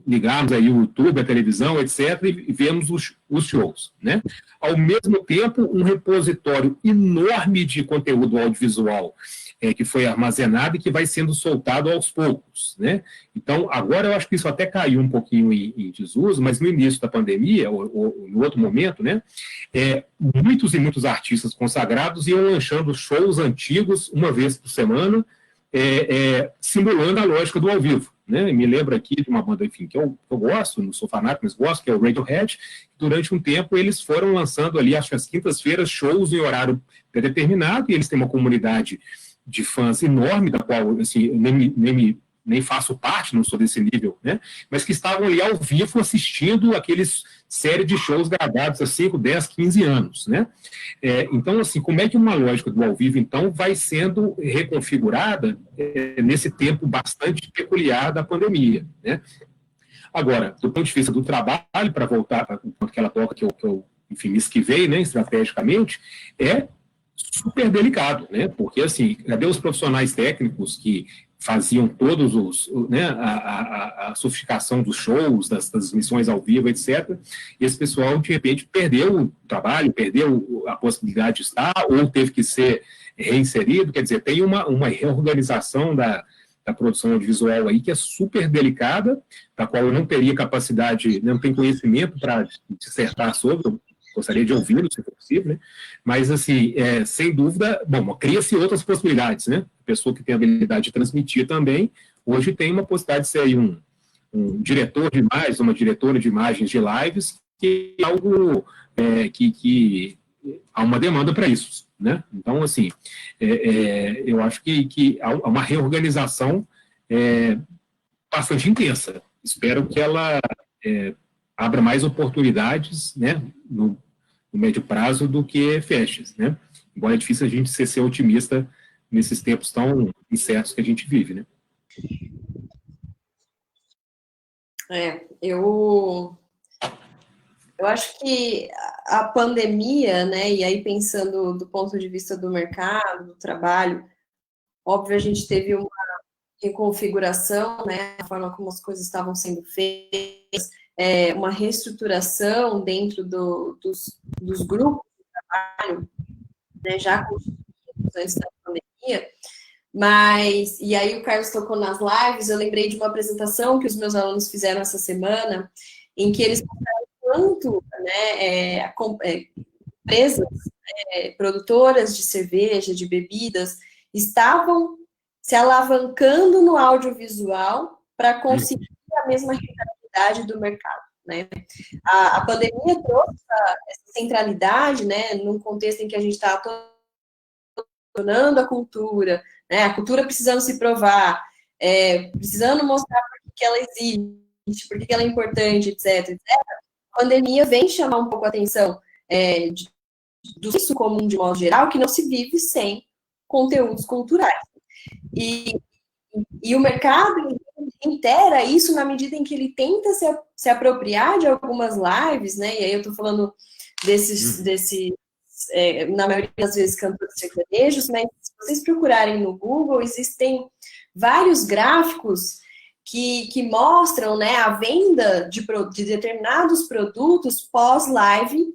ligarmos aí o YouTube, a televisão, etc., e vemos os shows, né? Ao mesmo tempo, um repositório enorme de conteúdo audiovisual que foi armazenado e que vai sendo soltado aos poucos, né? Então, agora eu acho que isso até caiu um pouquinho em desuso, mas no início da pandemia, ou em outro momento, né, muitos e muitos artistas consagrados iam lançando shows antigos uma vez por semana, simulando a lógica do ao vivo, né? Me lembro aqui de uma banda, enfim, que eu gosto, não sou fanático, mas gosto, que é o Radiohead. Durante um tempo, eles foram lançando ali, acho que às quintas-feiras, shows em horário predeterminado, e eles têm uma comunidade de fãs enorme, da qual, assim, nem faço parte, não sou desse nível, né? Mas que estavam ali ao vivo assistindo aqueles série de shows gravados há 5, 10, 15 anos, né? Então, assim, como é que uma lógica do ao vivo, então, vai sendo reconfigurada nesse tempo bastante peculiar da pandemia, né? Agora, do ponto de vista do trabalho, para voltar para aquela toca que eu, enfim, me esquivei, né, estrategicamente, super delicado, né? Porque, assim, cadê os profissionais técnicos que faziam todos né, a sofisticação dos shows, das transmissões ao vivo, etc. E esse pessoal, de repente, perdeu o trabalho, perdeu a possibilidade de estar, ou teve que ser reinserido. Quer dizer, tem uma reorganização da produção audiovisual aí que é super delicada, da qual eu não teria capacidade, não tenho conhecimento para dissertar sobre. Gostaria de ouvi-lo, se for possível, né? Mas, assim, sem dúvida, bom, cria-se outras possibilidades, né? A pessoa que tem a habilidade de transmitir também, hoje tem uma possibilidade de ser aí um diretor de imagens, uma diretora de imagens de lives, que é algo que há uma demanda para isso, né? Então, assim, eu acho que há uma reorganização bastante intensa. Espero que ela abra mais oportunidades, né, no médio prazo do que feches, né? Embora é difícil a gente ser otimista nesses tempos tão incertos que a gente vive, né? Eu acho que a pandemia, né, e aí pensando do ponto de vista do mercado, do trabalho, óbvio, a gente teve uma reconfiguração, né, a forma como as coisas estavam sendo feitas, uma reestruturação dentro dos grupos de trabalho, né, já constituídos antes da pandemia, mas, e aí o Carlos tocou nas lives, eu lembrei de uma apresentação que os meus alunos fizeram essa semana, em que eles mostraram quanto, né, empresas produtoras de cerveja, de bebidas, estavam se alavancando no audiovisual para conseguir a mesma rentabilidade do mercado, né? A pandemia trouxe essa centralidade, né, num contexto em que a gente está tornando a cultura, né, a cultura precisando se provar, precisando mostrar por que ela existe, por que ela é importante, etc. A pandemia vem chamar um pouco a atenção do senso comum de modo geral, que não se vive sem conteúdos culturais. E o mercado intera isso na medida em que ele tenta se apropriar de algumas lives, né? E aí eu estou falando desses na maioria das vezes, cantores sertanejos, mas se vocês procurarem no Google, existem vários gráficos que mostram, né, a venda de determinados produtos pós-live em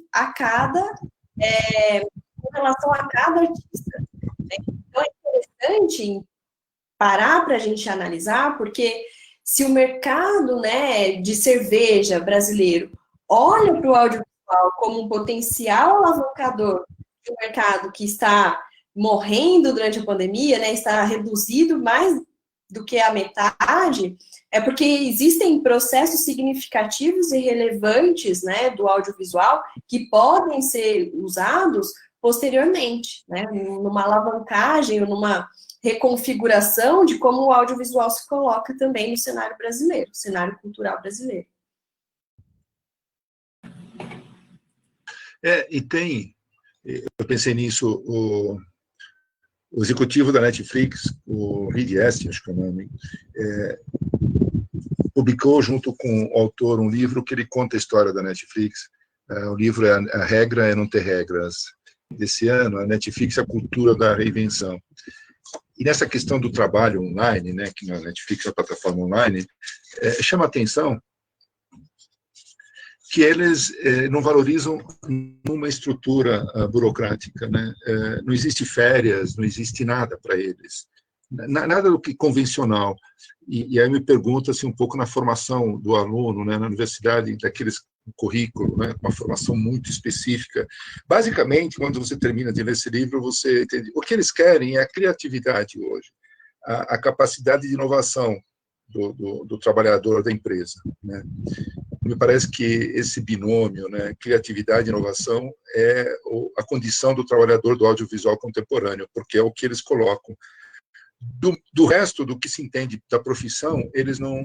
relação a cada artista. Então, é interessante parar para a gente analisar, porque se o mercado, né, de cerveja brasileiro olha para o audiovisual como um potencial alavancador de um mercado que está morrendo durante a pandemia, né, está reduzido mais do que a metade, é porque existem processos significativos e relevantes, né, do audiovisual que podem ser usados posteriormente, né, numa alavancagem ou numa reconfiguração de como o audiovisual se coloca também no cenário brasileiro, cenário cultural brasileiro. Eu pensei nisso, o executivo da Netflix, o Reed Hastings, acho que é o nome, publicou junto com o autor um livro que ele conta a história da Netflix. O livro é A Regra é Não Ter Regras. Desse ano, a Netflix é a cultura da reinvenção. E nessa questão do trabalho online, né, que na Netflix é a plataforma online, chama a atenção que eles não valorizam uma estrutura burocrática, né? Não existe férias, não existe nada para eles, nada do que convencional. E aí me pergunta assim, um pouco na formação do aluno, né, na universidade, daqueles currículo, né, uma formação muito específica. Basicamente, quando você termina de ler esse livro, você entende o que eles querem é a criatividade hoje, a capacidade de inovação do trabalhador da empresa, né? Me parece que esse binômio, né, criatividade e inovação, é a condição do trabalhador do audiovisual contemporâneo, porque é o que eles colocam. Do resto do que se entende da profissão, eles não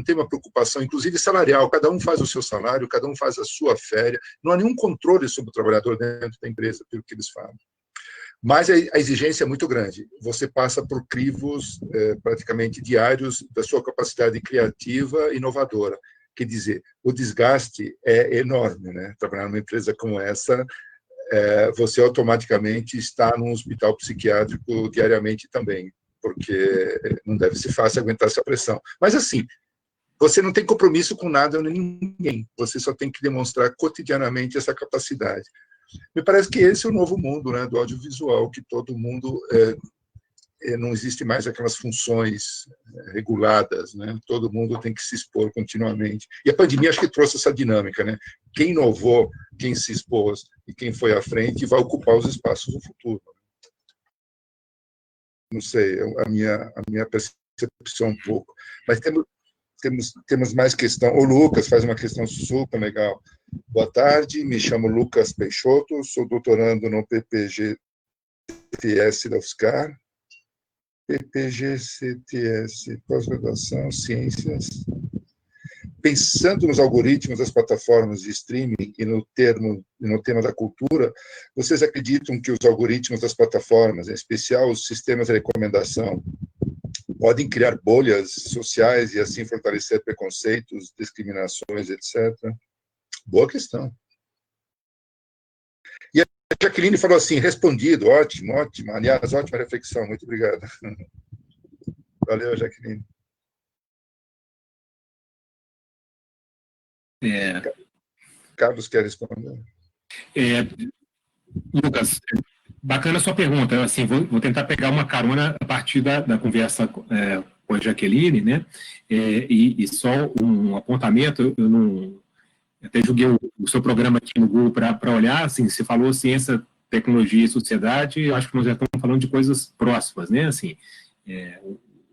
têm uma preocupação, inclusive salarial, cada um faz o seu salário, cada um faz a sua férias, não há nenhum controle sobre o trabalhador dentro da empresa, pelo que eles falam. Mas a exigência é muito grande, você passa por crivos praticamente diários da sua capacidade criativa e inovadora, quer dizer, o desgaste é enorme, né? Trabalhar numa empresa como essa, você automaticamente está num hospital psiquiátrico diariamente também, porque não deve ser fácil aguentar essa pressão. Mas, assim, você não tem compromisso com nada nem ninguém, você só tem que demonstrar cotidianamente essa capacidade. Me parece que esse é o novo mundo, né, do audiovisual, que todo mundo... não existe mais aquelas funções reguladas, né? Todo mundo tem que se expor continuamente. E a pandemia acho que trouxe essa dinâmica, né? Quem inovou, quem se expôs e quem foi à frente vai ocupar os espaços do futuro. Não sei, a minha percepção um pouco. Mas temos mais questão. O Lucas faz uma questão super legal. Boa tarde, me chamo Lucas Peixoto, sou doutorando no PPG-CTS da UFSCar. PPG-CTS, pós-graduação, ciências. Pensando nos algoritmos das plataformas de streaming e no tema da cultura, vocês acreditam que os algoritmos das plataformas, em especial os sistemas de recomendação, podem criar bolhas sociais e assim fortalecer preconceitos, discriminações, etc.? Boa questão. E a Jaqueline falou assim, respondido, ótimo, aliás, ótima reflexão, muito obrigado. Valeu, Jaqueline. Carlos quer responder. Lucas, bacana a sua pergunta. Assim, vou tentar pegar uma carona a partir da conversa com a Jaqueline, né? E só um apontamento, eu não... Até joguei o seu programa aqui no Google para olhar, assim, você falou ciência, tecnologia e sociedade, eu acho que nós já estamos falando de coisas próximas, né? Assim,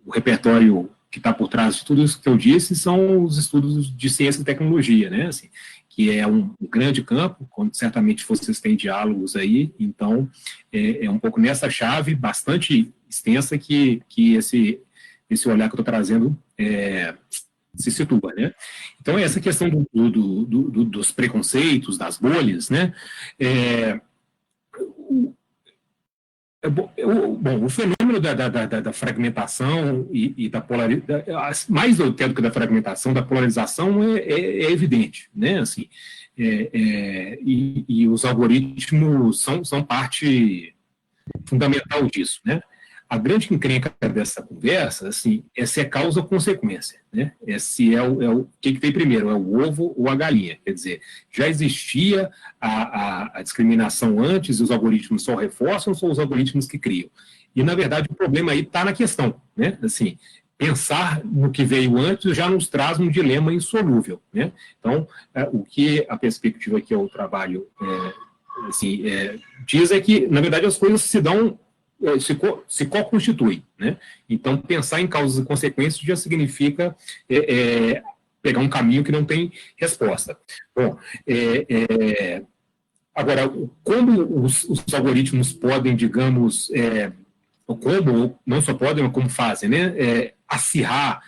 o repertório que está por trás de tudo isso que eu disse são os estudos de ciência e tecnologia, né? Assim, que é um grande campo, onde certamente vocês têm diálogos aí, então é um pouco nessa chave bastante extensa que esse olhar que eu estou trazendo se situa, né? Então, essa questão dos preconceitos, das bolhas, né? Bom, o fenômeno da fragmentação e da polarização, mais do que da fragmentação, da polarização é evidente, né? Assim, e os algoritmos são parte fundamental disso, né? A grande encrenca dessa conversa, assim, é se é causa ou consequência, né? Se o que tem primeiro, é o ovo ou a galinha? Quer dizer, já existia a discriminação antes e os algoritmos só reforçam ou são os algoritmos que criam? E, na verdade, o problema aí está na questão, né? Assim, pensar no que veio antes já nos traz um dilema insolúvel, né? Então, o que a perspectiva que eu trabalho diz é que, na verdade, as coisas se dão... se co-constitui, né? Então, pensar em causas e consequências já significa pegar um caminho que não tem resposta. Bom, agora, como os algoritmos podem, digamos, como, não só podem, mas como fazem, né? Acirrar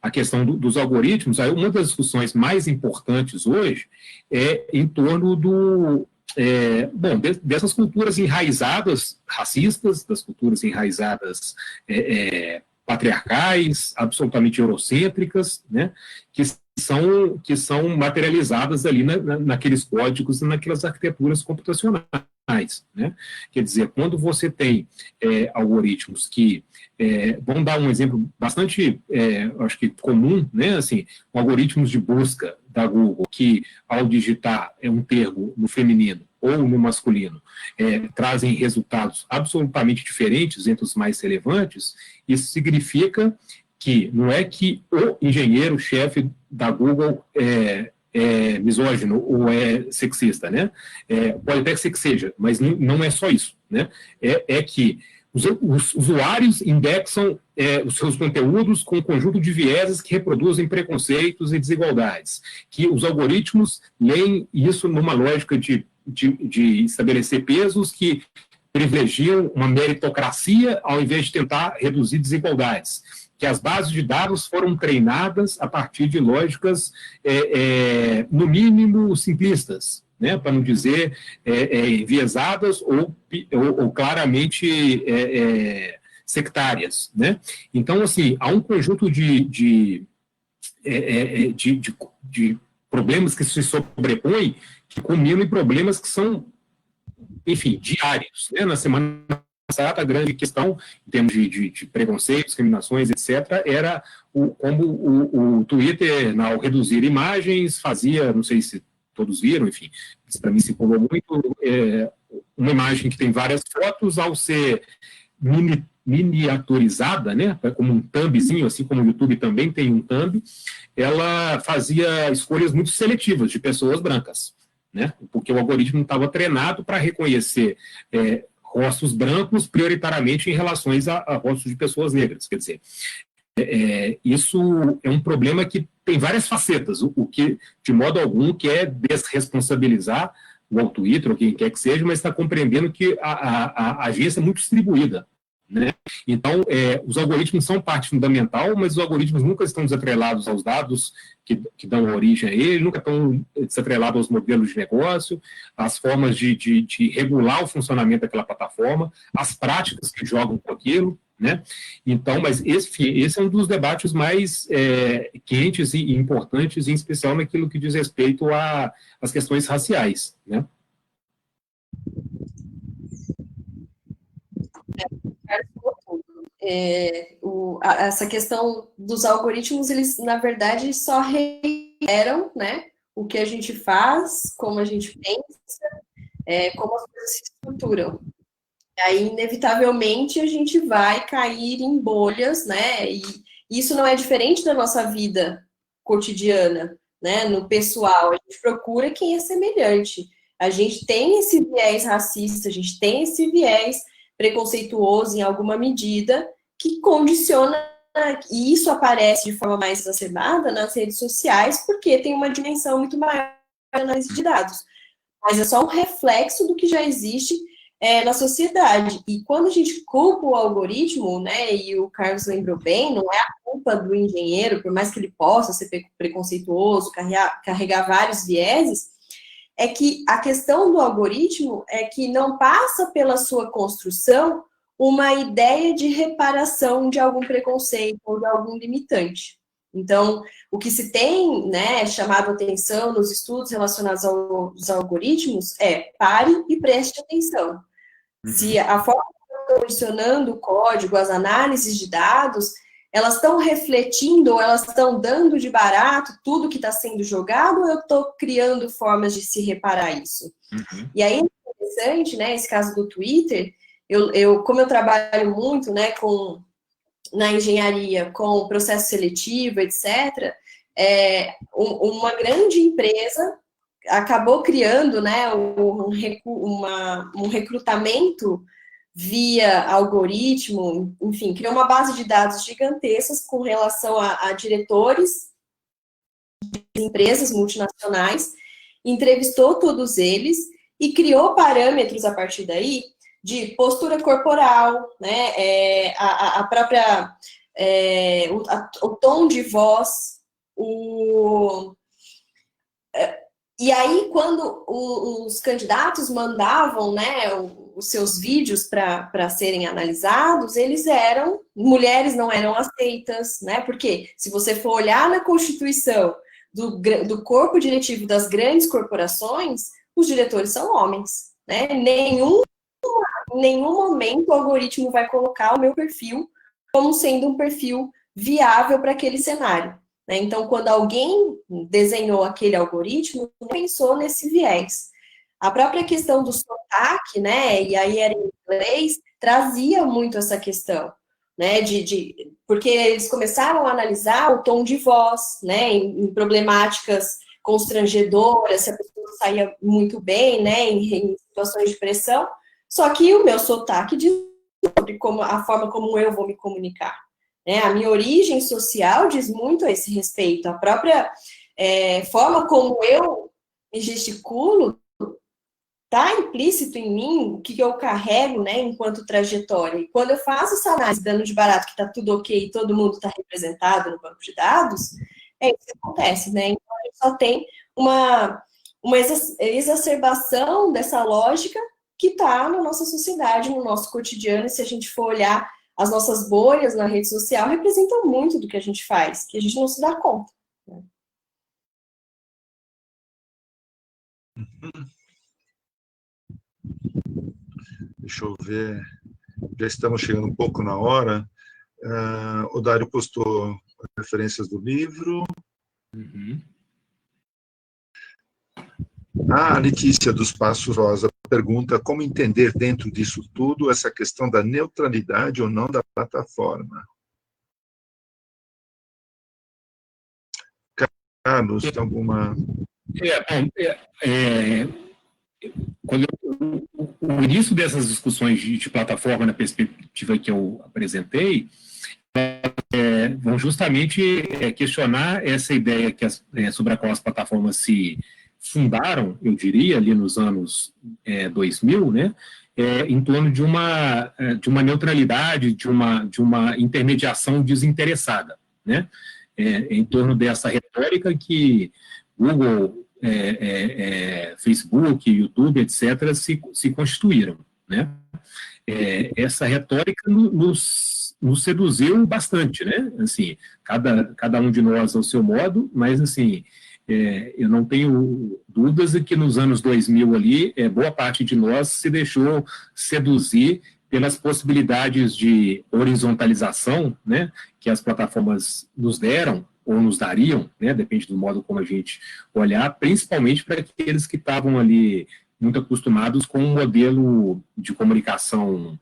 a questão dos algoritmos, aí uma das discussões mais importantes hoje é em torno dessas culturas enraizadas racistas, das culturas enraizadas patriarcais, absolutamente eurocêntricas, né, que são materializadas ali naqueles códigos e naquelas arquiteturas computacionais. né? Quer dizer, quando você tem algoritmos que, vamos dar um exemplo bastante, acho que comum, né? Assim, algoritmos de busca da Google, que ao digitar um termo no feminino ou no masculino, trazem resultados absolutamente diferentes entre os mais relevantes, isso significa que não é que o engenheiro-chefe da Google é misógino ou é sexista, né? Pode até ser que seja, mas não é só isso, né? É que os usuários indexam os seus conteúdos com um conjunto de vieses que reproduzem preconceitos e desigualdades, que os algoritmos leem isso numa lógica de estabelecer pesos que privilegiam uma meritocracia ao invés de tentar reduzir desigualdades, que as bases de dados foram treinadas a partir de lógicas, no mínimo, simplistas, né, para não dizer enviesadas ou claramente sectárias, né? Então, assim, há um conjunto de problemas que se sobrepõem, que culminam em problemas que são, enfim, diários, né? Na semana passada, a grande questão, em termos de preconceitos, discriminações, etc., era como o Twitter, ao reduzir imagens, fazia, não sei se todos viram, enfim, isso para mim se colou muito, uma imagem que tem várias fotos, ao ser miniaturizada, né, como um thumbzinho, assim como o YouTube também tem um thumb, ela fazia escolhas muito seletivas de pessoas brancas, né, porque o algoritmo estava treinado para reconhecer rostos brancos prioritariamente em relações a rostos de pessoas negras. Quer dizer, isso é um problema que tem várias facetas, o que, de modo algum, quer desresponsabilizar o Twitter ou quem quer que seja, mas está compreendendo que a agência é muito distribuída, né? Então, os algoritmos são parte fundamental, mas os algoritmos nunca estão desatrelados aos dados que dão origem a ele, nunca estão desatrelados aos modelos de negócio, às formas de regular o funcionamento daquela plataforma, às práticas que jogam com aquilo, né? Então, mas esse é um dos debates mais quentes e importantes, em especial naquilo que diz respeito às questões raciais, né? Essa questão dos algoritmos, eles, na verdade, só reiteram, né, o que a gente faz, como a gente pensa, como as coisas se estruturam. E aí, inevitavelmente, a gente vai cair em bolhas, né, e isso não é diferente da nossa vida cotidiana, né, no pessoal. A gente procura quem é semelhante. A gente tem esse viés racista, a gente tem esse viés preconceituoso em alguma medida, que condiciona, e isso aparece de forma mais exacerbada nas redes sociais, porque tem uma dimensão muito maior da análise de dados. Mas é só um reflexo do que já existe na sociedade. E quando a gente culpa o algoritmo, né, e o Carlos lembrou bem, não é a culpa do engenheiro, por mais que ele possa ser preconceituoso, carregar vários vieses, é que a questão do algoritmo é que não passa pela sua construção uma ideia de reparação de algum preconceito ou de algum limitante. Então, o que se tem, né, chamado atenção nos estudos relacionados aos algoritmos pare e preste atenção. Se a forma que eu estou condicionando o código, as análises de dados, elas estão refletindo ou elas estão dando de barato tudo que está sendo jogado, ou eu estou criando formas de se reparar isso? Uhum. E aí é interessante, né, esse caso do Twitter, como eu trabalho muito, né, na engenharia, com processo seletivo, etc., uma grande empresa acabou criando, né, um recrutamento via algoritmo, enfim, criou uma base de dados gigantescas com relação a diretores de empresas multinacionais, entrevistou todos eles e criou parâmetros a partir daí de postura corporal, né, a própria, o tom de voz, e aí, quando os candidatos mandavam, né, os seus vídeos para serem analisados, mulheres não eram aceitas, né, porque se você for olhar na Constituição do corpo diretivo das grandes corporações, os diretores são homens, né? Em nenhum momento o algoritmo vai colocar o meu perfil como sendo um perfil viável para aquele cenário, né? Então, quando alguém desenhou aquele algoritmo, não pensou nesse viés. A própria questão do sotaque, né? E aí era em inglês, trazia muito essa questão, né? Porque eles começaram a analisar o tom de voz, né? Em problemáticas constrangedoras, se a pessoa saía muito bem, né? Em situações de pressão. Só que o meu sotaque diz sobre a forma como eu vou me comunicar, né? A minha origem social diz muito a esse respeito. A própria forma como eu me gesticulo está implícito em mim o que eu carrego, né, enquanto trajetória. E quando eu faço essa análise, dando de barato que está tudo ok, todo mundo está representado no banco de dados, é isso que acontece, né? Então, a gente só tem uma exacerbação dessa lógica que está na nossa sociedade, no nosso cotidiano, e se a gente for olhar as nossas bolhas na rede social, representam muito do que a gente faz, que a gente não se dá conta. Né? Deixa eu ver, já estamos chegando um pouco na hora. O Dário postou referências do livro. Uhum. A Letícia dos Passos Rosa pergunta como entender dentro disso tudo essa questão da neutralidade ou não da plataforma. Carlos, tem alguma... O início dessas discussões de plataforma, na perspectiva que eu apresentei, vão justamente questionar essa ideia sobre a qual as plataformas se fundaram, eu diria, ali nos anos 2000, né, em torno de uma neutralidade, de uma intermediação desinteressada, né, em torno dessa retórica que Google, Facebook, YouTube, etc., se constituíram, né? Essa retórica nos seduziu bastante, né? Assim, cada um de nós ao seu modo, mas assim, eu não tenho dúvidas de que nos anos 2000 ali, boa parte de nós se deixou seduzir pelas possibilidades de horizontalização, né, que as plataformas nos deram, ou nos dariam, né, depende do modo como a gente olhar, principalmente para aqueles que estavam ali muito acostumados com um modelo de comunicação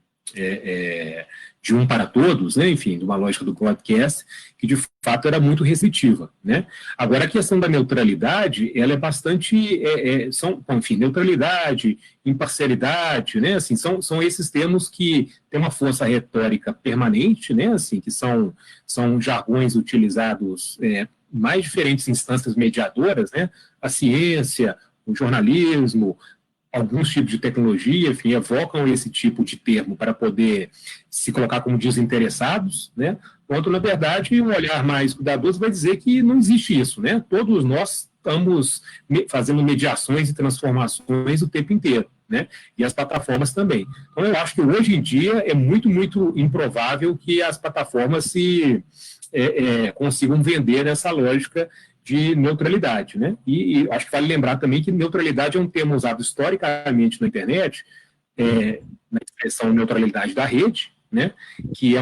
de um para todos, né, enfim, de uma lógica do broadcast, que de fato era muito restritiva, né. Agora, a questão da neutralidade, ela é bastante, enfim, neutralidade, imparcialidade, né, assim, são esses termos que têm uma força retórica permanente, né, assim, que são jargões utilizados em mais diferentes instâncias mediadoras, né, a ciência, o jornalismo, alguns tipos de tecnologia, enfim, evocam esse tipo de termo para poder se colocar como desinteressados, né? Quanto, na verdade, um olhar mais cuidadoso vai dizer que não existe isso, né? Todos nós estamos fazendo mediações e transformações o tempo inteiro, né? E as plataformas também. Então, eu acho que hoje em dia é muito, muito improvável que as plataformas consigam vender essa lógica de neutralidade, né? E acho que vale lembrar também que neutralidade é um termo usado historicamente na internet, na expressão neutralidade da rede, né? Que é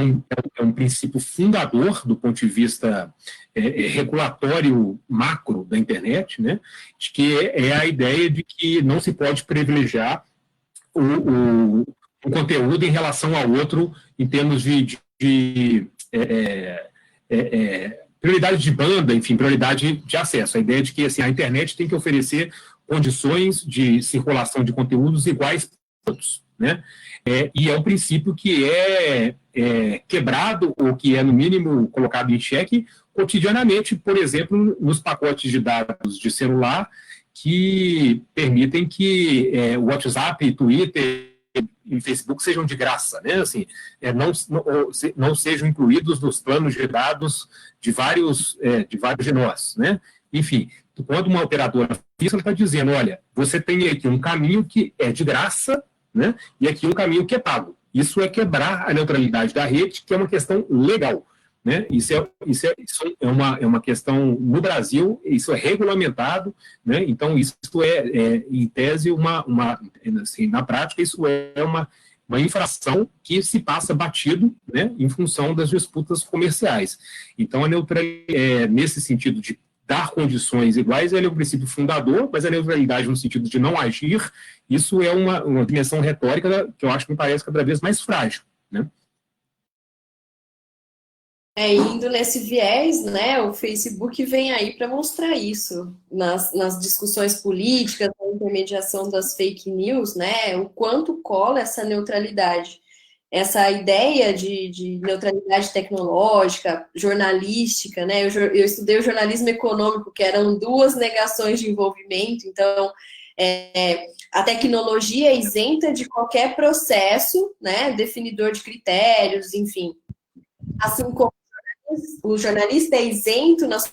um princípio fundador do ponto de vista regulatório macro da internet, né? De que é a ideia de que não se pode privilegiar um conteúdo em relação ao outro em termos de prioridade de banda, enfim, prioridade de acesso. A ideia de que assim, a internet tem que oferecer condições de circulação de conteúdos iguais para todos, né? E é um princípio que é quebrado ou que é, no mínimo, colocado em xeque cotidianamente, por exemplo, nos pacotes de dados de celular que permitem que o WhatsApp, Twitter e Facebook sejam de graça, né? Assim, não sejam incluídos nos planos de dados de vários de nós, né? Enfim, quando uma operadora faz isso, ela está dizendo, olha, você tem aqui um caminho que é de graça, né? E aqui um caminho que é pago. Isso é quebrar a neutralidade da rede, que é uma questão legal. né? Isso é uma questão, no Brasil, isso é regulamentado, né? Então, isso em tese, assim, na prática, isso é uma infração que se passa batido, né, em função das disputas comerciais. Então, a neutralidade, nesse sentido de dar condições iguais, ele é o princípio fundador, mas a neutralidade no sentido de não agir, isso é uma dimensão retórica que eu acho que me parece cada vez mais frágil, né? Indo nesse viés, né, o Facebook vem aí para mostrar isso nas discussões políticas, na intermediação das fake news, né, o quanto cola essa neutralidade, essa ideia de neutralidade tecnológica, jornalística, né, eu estudei o jornalismo econômico, que eram duas negações de envolvimento, então, a tecnologia é isenta de qualquer processo, né, definidor de critérios, enfim, assim como o jornalista é isento na sua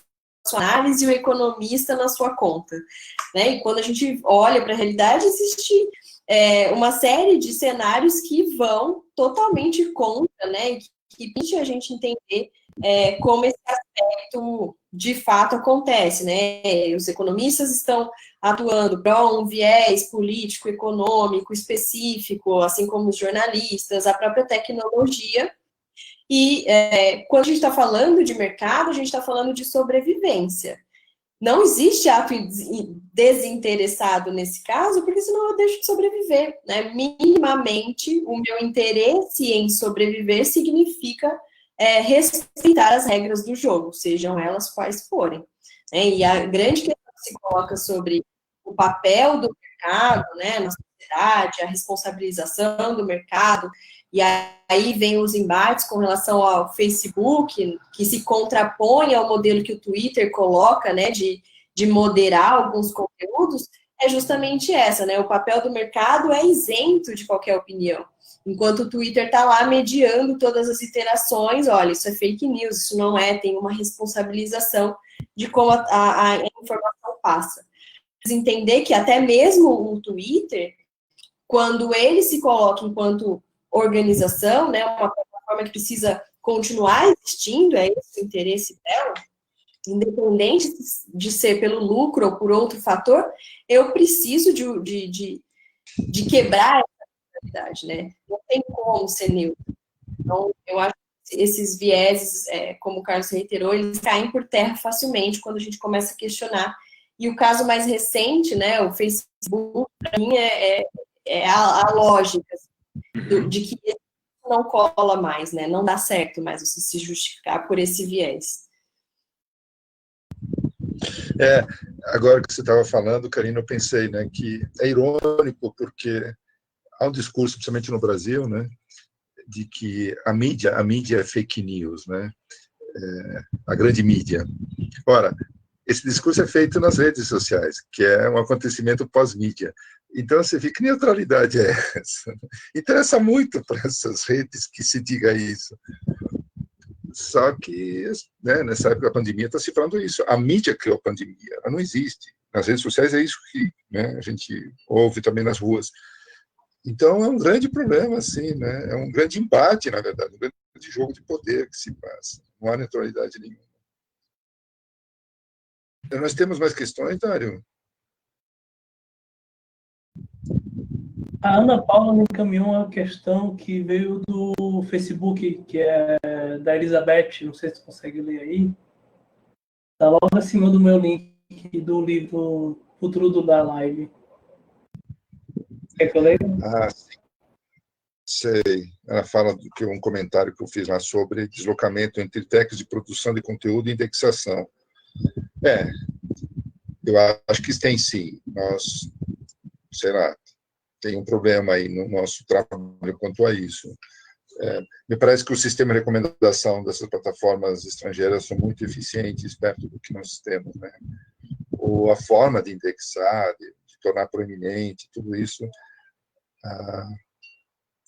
análise e o economista na sua conta, né? E quando a gente olha para a realidade, existe uma série de cenários que vão totalmente contra, né? Que permite a gente entender como esse aspecto de fato acontece, né? Os economistas estão atuando para um viés político, econômico específico, assim como os jornalistas, a própria tecnologia. E quando a gente está falando de mercado, a gente está falando de sobrevivência. Não existe ato desinteressado nesse caso, porque senão eu deixo de sobreviver, né? Minimamente, o meu interesse em sobreviver significa respeitar as regras do jogo, sejam elas quais forem, né? E a grande questão que se coloca sobre o papel do mercado, né, na sociedade, a responsabilização do mercado, e aí vem os embates com relação ao Facebook, que se contrapõe ao modelo que o Twitter coloca, né, de moderar alguns conteúdos, é justamente essa, né? O papel do mercado é isento de qualquer opinião. Enquanto o Twitter está lá mediando todas as iterações, olha, isso é fake news, isso não é, tem uma responsabilização de como a informação passa. Entender que até mesmo o Twitter, quando ele se coloca enquanto organização, né, uma plataforma que precisa continuar existindo, é esse o interesse dela, independente de ser pelo lucro ou por outro fator, eu preciso de quebrar essa realidade, né? Não tem como ser neutro. Então, eu acho que esses vieses, como o Carlos reiterou, eles caem por terra facilmente quando a gente começa a questionar. E o caso mais recente, né, o Facebook, para mim, é a lógica de que não cola mais, né? Não dá certo mais você se justificar por esse viés. Agora que você estava falando, Karina, eu pensei, né, que é irônico porque há um discurso, principalmente no Brasil, né, de que a mídia é fake news, né, a grande mídia. Ora, esse discurso é feito nas redes sociais, que é um acontecimento pós-mídia. Então, você vê que neutralidade é essa? Interessa muito para essas redes que se diga isso. Só que, né, nessa época da pandemia, está se falando isso. A mídia criou a pandemia, ela não existe. Nas redes sociais é isso que, né, a gente ouve também nas ruas. Então, é um grande problema, assim, né? É um grande embate, na verdade, um grande jogo de poder que se passa. Não há neutralidade nenhuma. Nós temos mais questões, Dário? A Ana Paula me encaminhou uma questão que veio do Facebook, que é da Elizabeth, não sei se você consegue ler aí. Está logo acima do meu link do livro Futuro da Live. Quer que eu leia? Ah, sim. Sei. Ela fala que um comentário que eu fiz lá sobre deslocamento entre técnicas de produção de conteúdo e indexação. Eu acho que tem sim. Nós, sei lá, tem um problema aí no nosso trabalho quanto a isso. Me parece que o sistema de recomendação dessas plataformas estrangeiras são muito eficientes perto do que nós temos, né? Ou a forma de indexar, de tornar proeminente, tudo isso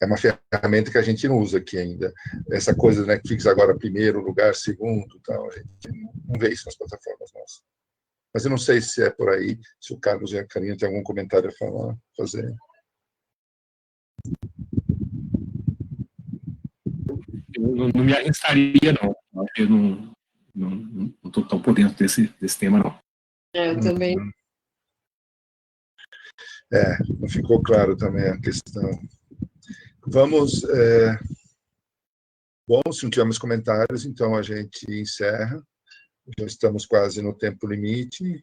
é uma ferramenta que a gente não usa aqui ainda. Essa coisa do Netflix agora primeiro lugar, segundo, tal, a gente não vê isso nas plataformas nossas. Mas eu não sei se é por aí, se o Carlos e a Karina têm algum comentário a fazer. eu não me arriscaria, não. Eu não estou tão por dentro desse tema, não. Eu também. Não ficou claro também a questão. Vamos... Bom, se não tivermos comentários, então a gente encerra. Já estamos quase no tempo limite.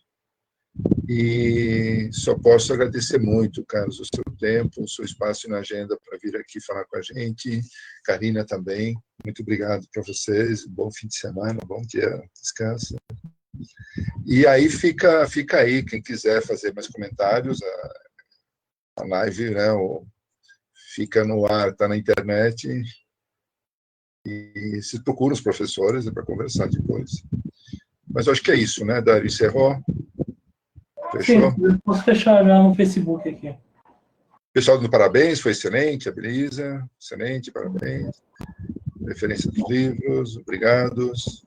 E só posso agradecer muito, Carlos, o seu tempo, o seu espaço na agenda para vir aqui falar com a gente. Karina também, muito obrigado para vocês. Bom fim de semana, bom dia, descansa. E aí fica aí, quem quiser fazer mais comentários, a live, né, fica no ar, está na internet. E se procura os professores para conversar depois. Mas eu acho que é isso, né, Dário? Encerrou? Fechou? Sim, eu posso fechar já no Facebook aqui. Pessoal, dando parabéns, foi excelente, a Belisa, excelente, parabéns. Referência dos livros, obrigados.